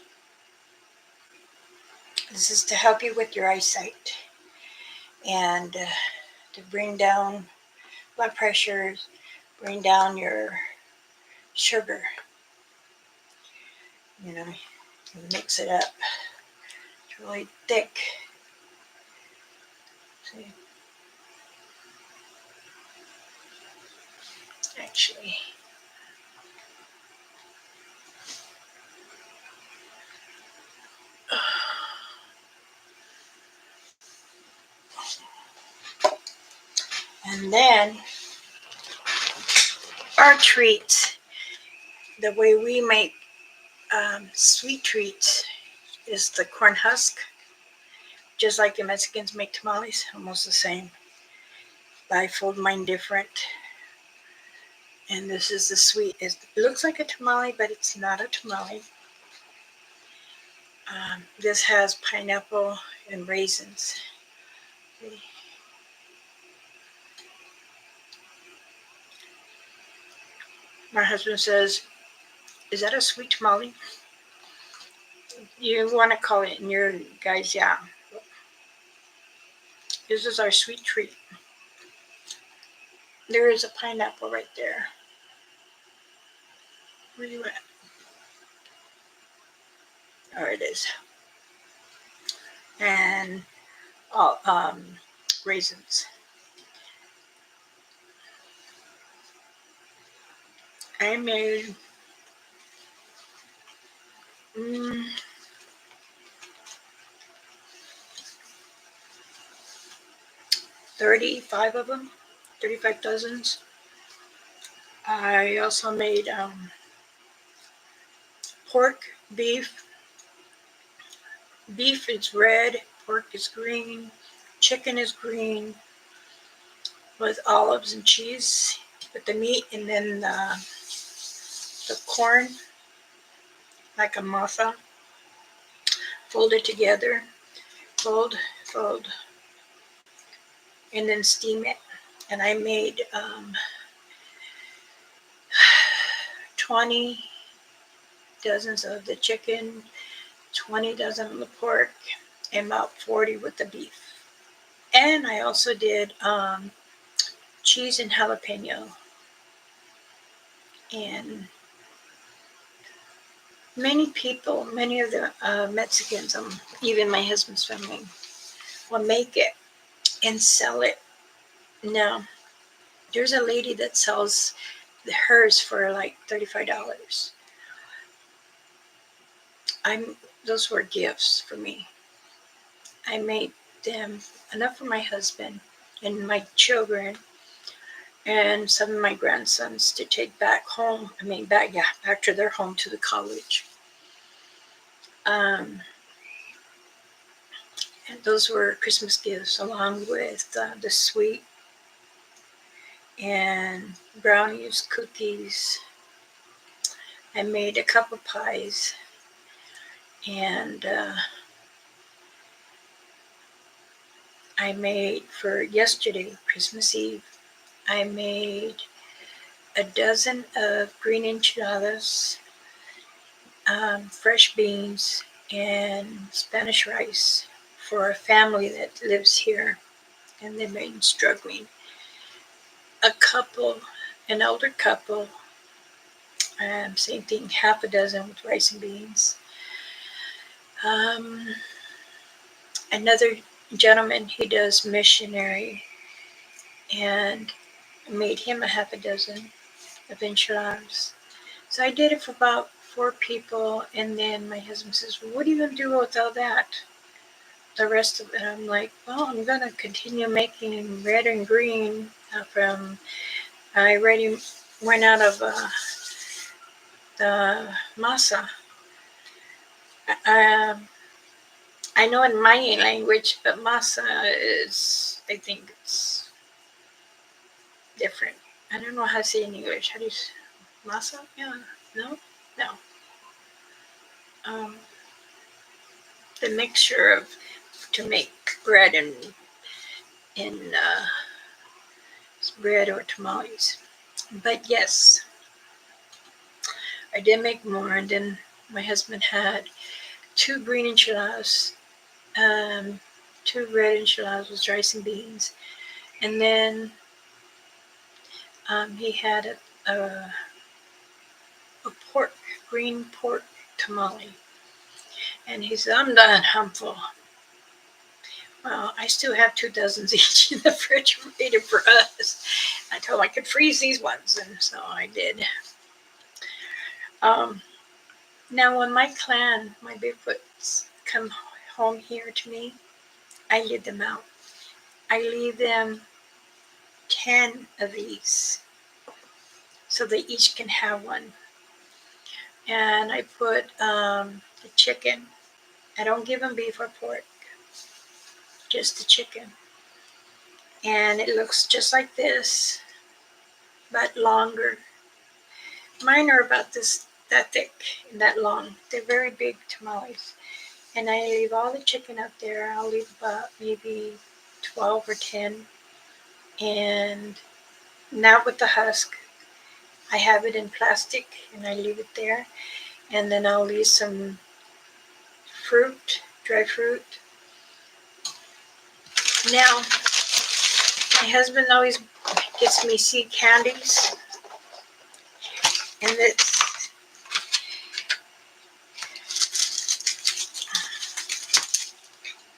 A: This is to help you with your eyesight and to bring down blood pressure, bring down your sugar. You know, you mix it up. It's really thick. See? Actually, and then our treats, the way we make sweet treats, is the corn husk, just like the Mexicans make tamales, almost the same. But I fold mine different. And this is the sweet. It looks like a tamale, but it's not a tamale. This has pineapple and raisins. See? My husband says, "Is that a sweet tamale?" You want to call it in your guys, yeah. This is our sweet treat. There is a pineapple right there. Where you at? Oh, it is. And raisins. I made 35 of them, 35 dozens. I also made pork, beef. Beef is red, pork is green, chicken is green, with olives and cheese, with the meat, and then the corn, like a masa, fold it together, fold, and then steam it. And I made 20 dozens of the chicken, 20 dozen of the pork, and about 40 with the beef. And I also did cheese and jalapeno. And many people, many of the Mexicans, even my husband's family, will make it and sell it. Now, there's a lady that sells hers for like $35. Those were gifts for me. I made them enough for my husband and my children and some of my grandsons to take back home. Back to their home, to the college. And those were Christmas gifts along with the sweet and brownies, cookies. I made a couple pies, and I made for yesterday, Christmas Eve, I made a dozen of green enchiladas, fresh beans, and Spanish rice for a family that lives here, and they've been struggling. A couple, an older couple, same thing, half a dozen with rice and beans. Um, Another gentleman, he does missionary, and made him a half a dozen of enchiladas. So I did it for about 4 people, and then my husband says, "Well, what are you going to do with all that? The rest of it?" I'm like, "Well, I'm going to continue making red and green from." I already went out of the masa. Um, I know in Mayan language, but masa is, I think it's different. I don't know how to say it in English. How do you say masa? Yeah, no, no. Um, the mixture of to make bread and bread or tamales. But yes, I did make more, and then my husband had 2 green enchiladas, um, 2 red enchiladas with rice and beans, and then he had a pork, green pork tamale, and he said, "I'm done, I'm full." Well, I still have 2 dozens each in the refrigerator for us. I told him I could freeze these ones, and so I did. Um, Now, when my clan, my Bigfoots, come home here to me, I leave them out. I leave them 10 of these so they each can have one. And I put the chicken. I don't give them beef or pork, just the chicken. And it looks just like this, but longer. Mine are about that thick and that long. They're very big tamales. And I leave all the chicken up there. I'll leave about maybe 12 or 10. And not with the husk. I have it in plastic and I leave it there. And then I'll leave some fruit, dry fruit. Now, my husband always gets me seed candies. And it's,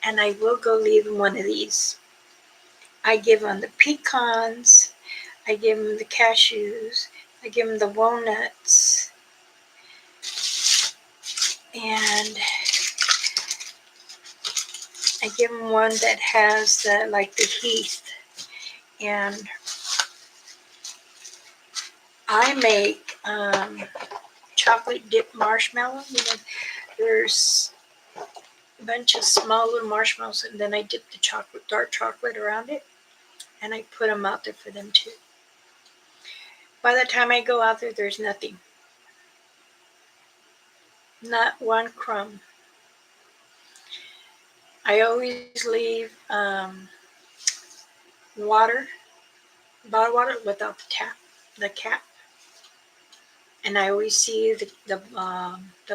A: and I will go leave him one of these. I give him the pecans, I give him the cashews, I give him the walnuts, and I give him one that has like the heath. And I make chocolate dip marshmallow. There's a bunch of small little marshmallows, and then I dip the dark chocolate around it, and I put them out there for them too. By the time I go out there, there's nothing. Not one crumb. I always leave water, bottled water without the cap. And I always see the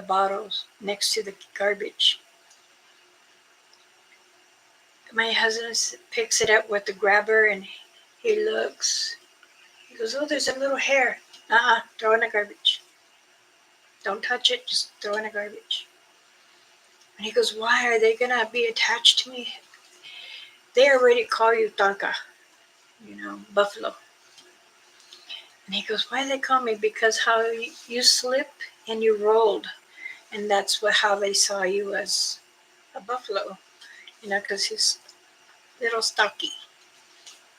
A: bottles next to the garbage. My husband picks it up with the grabber, and he looks. He goes, "Oh, there's a little hair. Throw in the garbage. Don't touch it. Just throw in the garbage." And he goes, "Why are they gonna be attached to me? They already call you Tonka, buffalo." And he goes, "Why do they call me? Because how you slipped and you rolled, and that's how they saw you as a buffalo, because he's little stocky."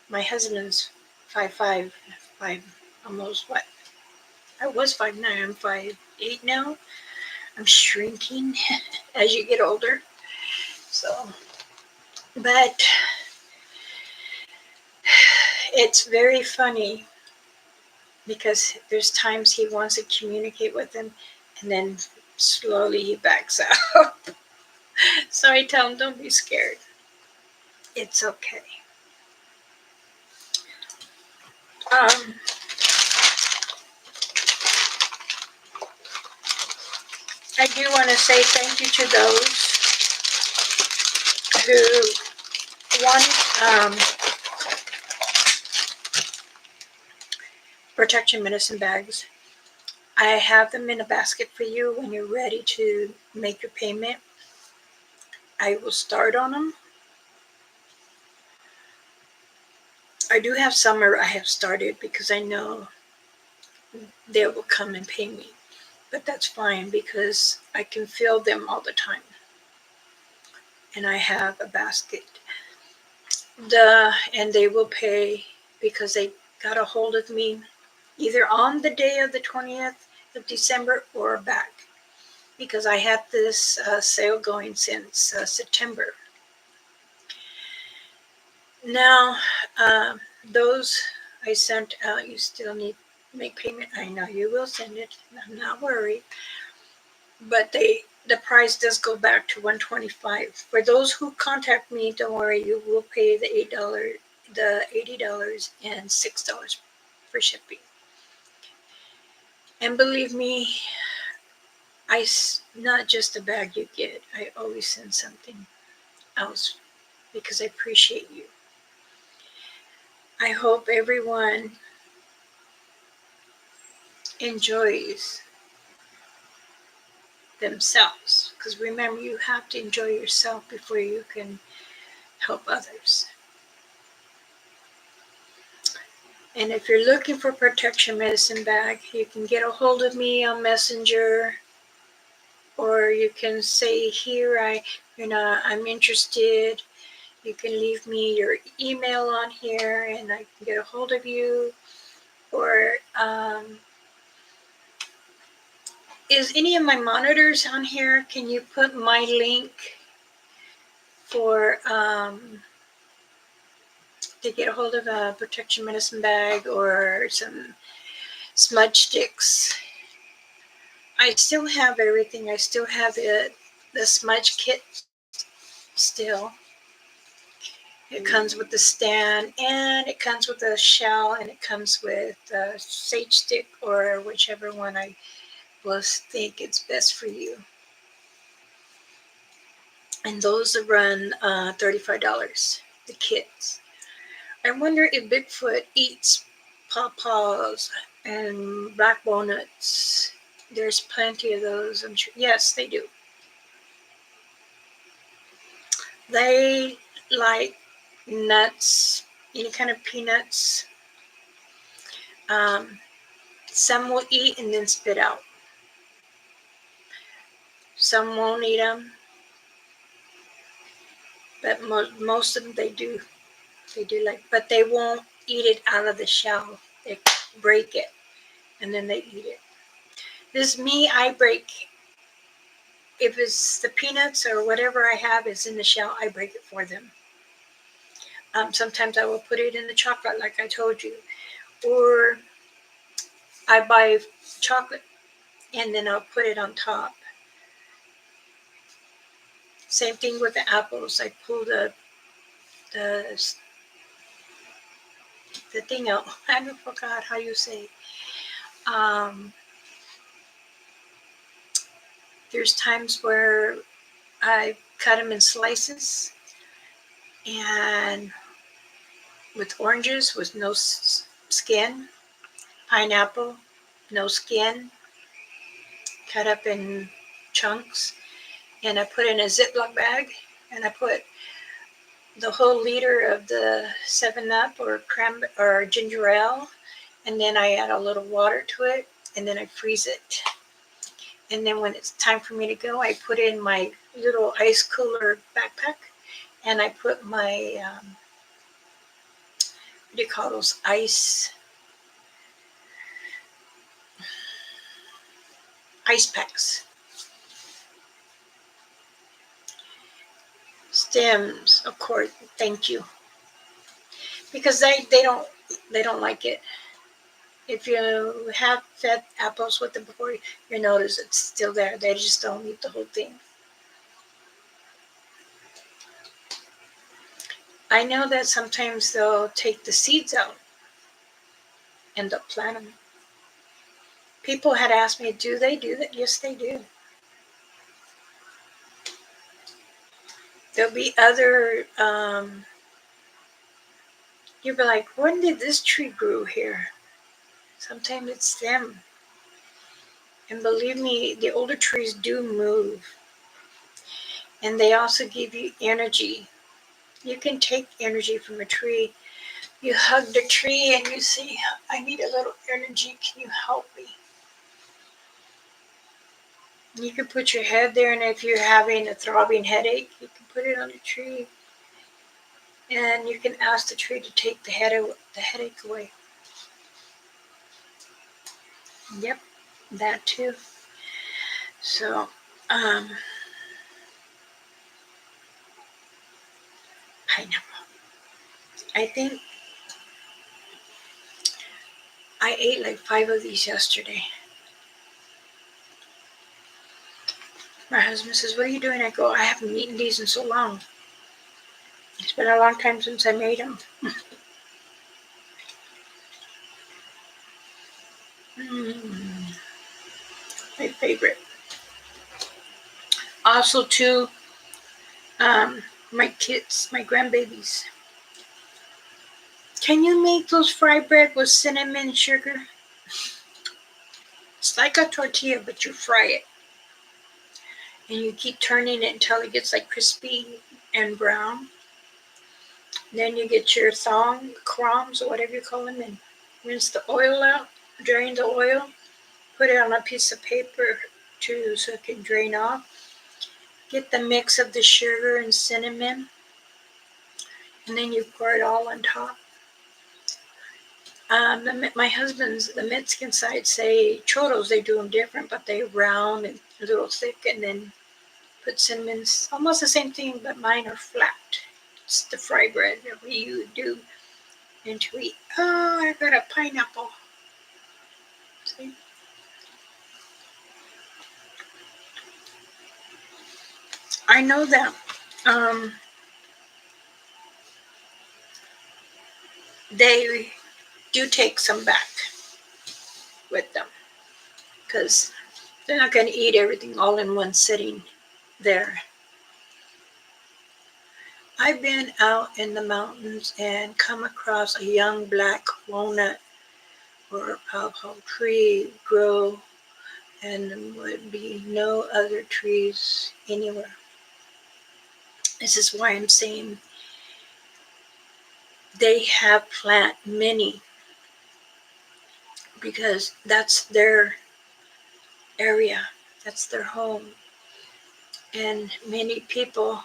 A: My husband's 5'5", almost what? I was 5'9", I'm 5'8" now. I'm shrinking as you get older. So But it's very funny because there's times he wants to communicate with him and then slowly he backs out. So I tell him, don't be scared. It's okay. Um, I do want to say thank you to those who want protection medicine bags. I have them in a basket for you when you're ready to make your payment. I will start on them. I do have some I have started because I know they will come and pay me. But that's fine because I can fill them all the time. And I have a basket. And they will pay because they got a hold of me either on the day of the 20th of December or back. Because I had this sale going since September. Now, those I sent out, you still need to make payment. I know you will send it. I'm not worried. But the price does go back to $125. For those who contact me, don't worry, you will pay the $80 and $6 for shipping. And believe me, not just a bag you get. I always send something else because I appreciate you. I hope everyone enjoys themselves. Because remember, you have to enjoy yourself before you can help others. And if you're looking for protection medicine bag, you can get a hold of me on Messenger, or you can say here, I'm interested. You can leave me your email on here, and I can get a hold of you. Or is any of my monitors on here? Can you put my link for to get a hold of a protection medicine bag or some smudge sticks? I still have everything. I still have the smudge kit still. It comes with the stand, and it comes with a shell, and it comes with a sage stick or whichever one I will think it's best for you. And those run $35, the kits. I wonder if Bigfoot eats pawpaws and black walnuts. There's plenty of those, I'm sure. Yes, they do. They like nuts, any kind of peanuts. Some will eat and then spit out. Some won't eat them, but most of them they do. They do like, but they won't eat it out of the shell. They break it and then they eat it. This me, I break. If it's the peanuts or whatever I have is in the shell, I break it for them. Sometimes I will put it in the chocolate, like I told you, or I buy chocolate and then I'll put it on top. Same thing with the apples. I pull the thing out. I forgot how you say. There's times where I cut them in slices, and with oranges with no skin, pineapple, no skin, cut up in chunks, and I put in a Ziploc bag, and I put the whole liter of the 7-Up or ginger ale, and then I add a little water to it, and then I freeze it. And then when it's time for me to go, I put in my little ice cooler backpack, and I put my, what do you call those, ice packs. stems, of course. Thank you, because they don't like it. If you have fed apples with them before, you notice it's still there. They just don't eat the whole thing. I know that sometimes they'll take the seeds out and they'll plant them. People had asked me, do they do that? Yes, they do. There'll be other, you'll be like, when did this tree grow here? Sometimes it's them. And believe me, the older trees do move. And they also give you energy. You can take energy from a tree. You hug the tree and you say, I need a little energy. Can you help me? You can put your head there, and if you're having a throbbing headache, you can put it on the tree. And you can ask the tree to take the headache away. Yep, that too. So, pineapple. I think I ate like 5 of these yesterday. My husband says, what are you doing? I go, I haven't eaten these in so long. It's been a long time since I made them. My favorite. Also, too, my kids, my grandbabies. Can you make those fry bread with cinnamon sugar? It's like a tortilla, but you fry it. And you keep turning it until it gets like crispy and brown. Then you get your thong, crumbs, or whatever you call them, and rinse the oil out, drain the oil, put it on a piece of paper so it can drain off. Get the mix of the sugar and cinnamon, and then you pour it all on top. My husband's, the Mexican side say churros, they do them different, but they round and a little thick, and then put cinnamon. It's almost the same thing, but mine are flat. It's the fry bread that we do. And to eat, oh, I got a pineapple. See? I know that they do take some back with them because they're not going to eat everything all in one sitting there. I've been out in the mountains and come across a young black walnut or pawpaw tree grow, and there would be no other trees anywhere. This is why I'm saying they have plant many, because that's their area, that's their home. And many people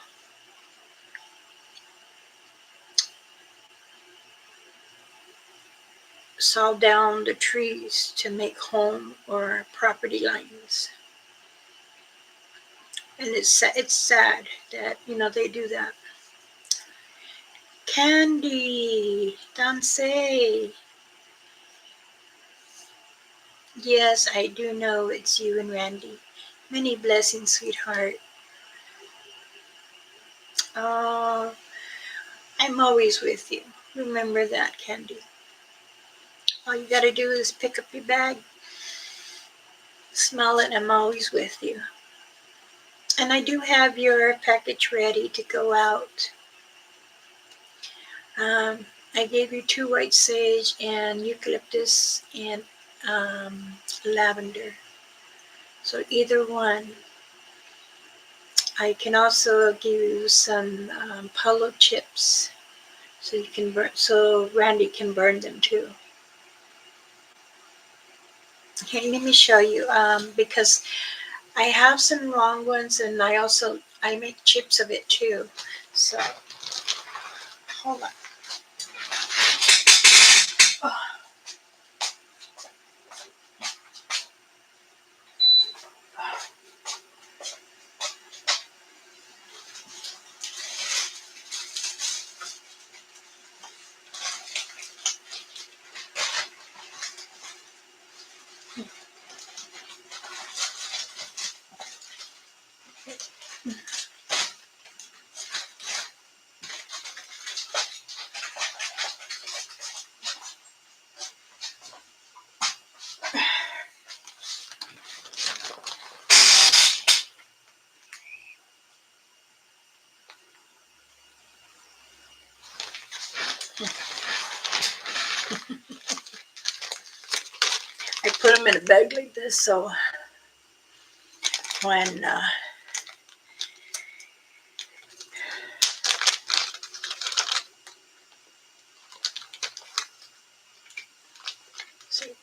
A: saw down the trees to make home or property lines. And it's sad that, they do that. Candy, Dance. Yes, I do know it's you and Randy. Many blessings, sweetheart. Oh, I'm always with you. Remember that, Candy. All you gotta do is pick up your bag, smell it, I'm always with you. And I do have your package ready to go out. I gave you 2 white sage and eucalyptus and lavender. So either one. I can also give you some polo chips, so you can burn. So Randy can burn them too. Okay, let me show you because I have some long ones, and I make chips of it too. So hold on. Oh. I put them in a bag like this, so when see,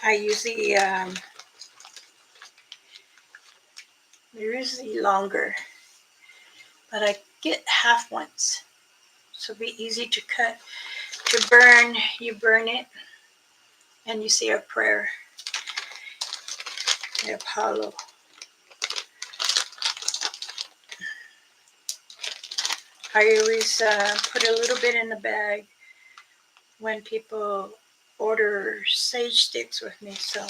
A: I usually they're usually longer, but I get half ones, so it'll be easy to cut. To burn, you burn it, and you say a prayer. The Apollo. I always put a little bit in the bag when people order sage sticks with me. So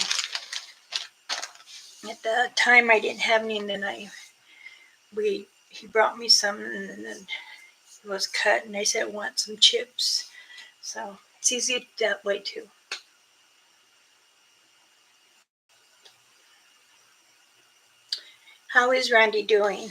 A: at the time I didn't have any, and then he brought me some, and then it was cut, and I said I want some chips. So it's easy that way too. How is Randy doing?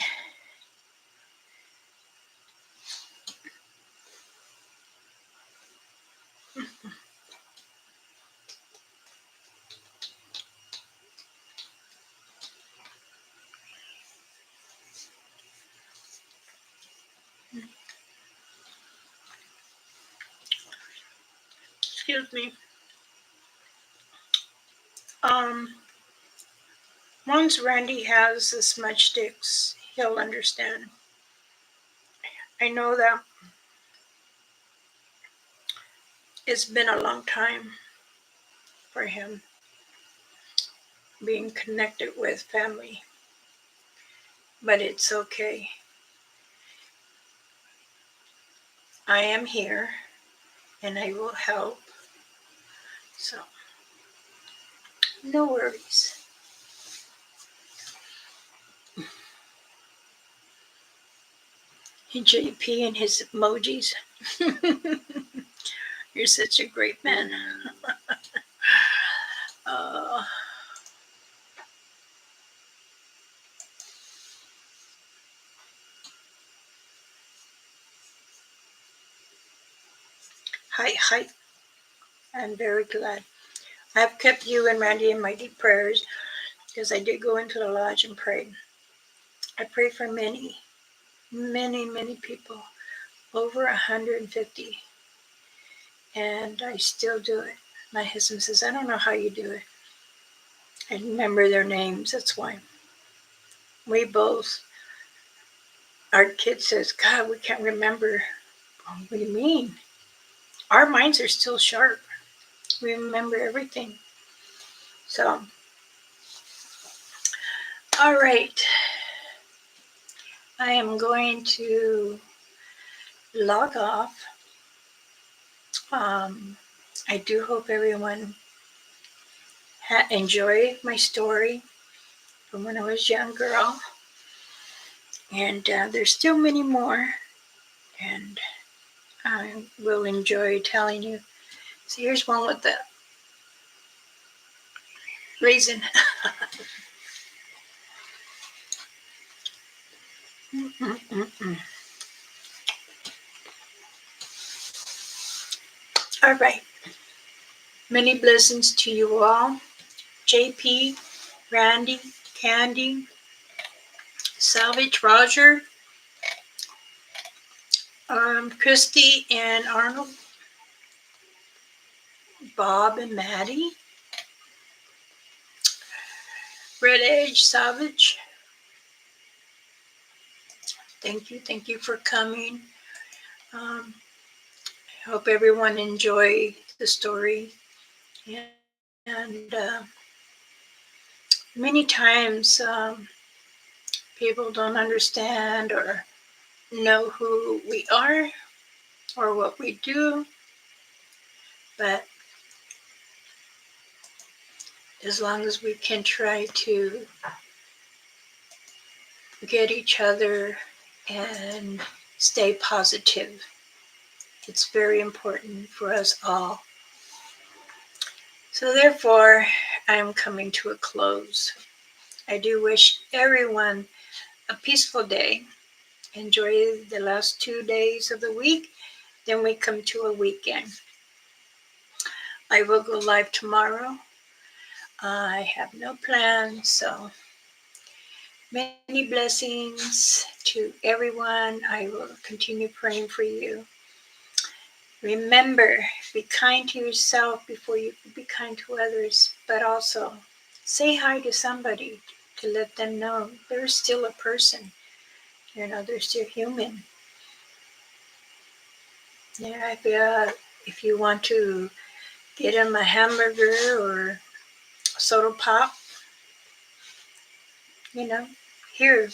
A: Excuse me. Um, Once Randy has the smudge sticks, he'll understand. I know that it's been a long time for him being connected with family, but it's okay. I am here and I will help. So, no worries. JP and his emojis. You're such a great man. uh, hi. I'm very glad. I've kept you and Randy in my deep prayers because I did go into the lodge and pray. I pray for many people, over 150, and I still do it. My husband says, I don't know how you do it. I remember their names, that's why. We both, our kid says, God, we can't remember. What do you mean? Our minds are still sharp. We remember everything. So, all right. I am going to log off. I do hope everyone enjoyed my story from when I was a young girl. And there's still many more. And I will enjoy telling you. So here's one with the raisin. All right. Many blessings to you all. JP, Randy, Candy, Salvage, Roger, Christy and Arnold, Bob and Maddie, Red Edge, Savage. Thank you for coming. I hope everyone enjoyed the story. And many times people don't understand or know who we are or what we do, but as long as we can try to get each other and stay positive, it's very important for us all. So therefore, I am coming to a close. I do wish everyone a peaceful day. Enjoy the last 2 days of the week. Then we come to a weekend. I will go live tomorrow. I have no plans, so many blessings to everyone. I will continue praying for you. Remember, be kind to yourself before you be kind to others, but also say hi to somebody to let them know they're still a person. They're still human. Yeah, if you want to get them a hamburger or soda pop, you know, here,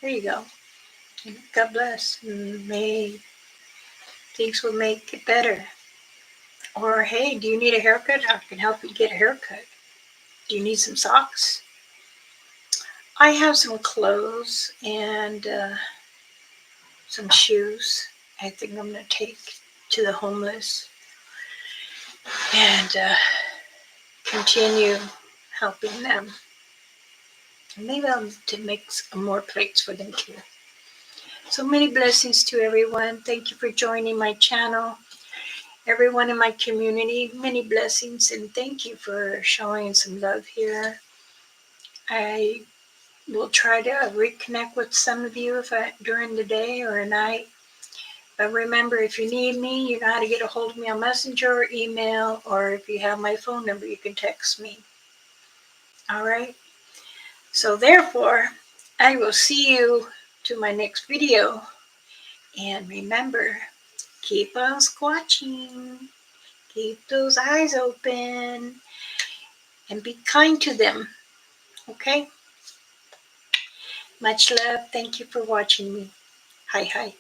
A: here you go. God bless. May things will make it better. Or hey, do you need a haircut? I can help you get a haircut. Do you need some socks? I have some clothes and some shoes. I think I'm going to take to the homeless and continue helping them. Maybe I'll to make some more plates for them too. So many blessings to everyone. Thank you for joining my channel. Everyone in my community, many blessings, and thank you for showing some love here. I will try to reconnect with some of you during the day or at night. But remember, if you need me, you know how to get a hold of me on Messenger or email, or if you have my phone number, you can text me. All right? So therefore, I will see you to my next video. And remember, keep on squatching. Keep those eyes open and be kind to them. Okay? Much love. Thank you for watching me. Hi, hi.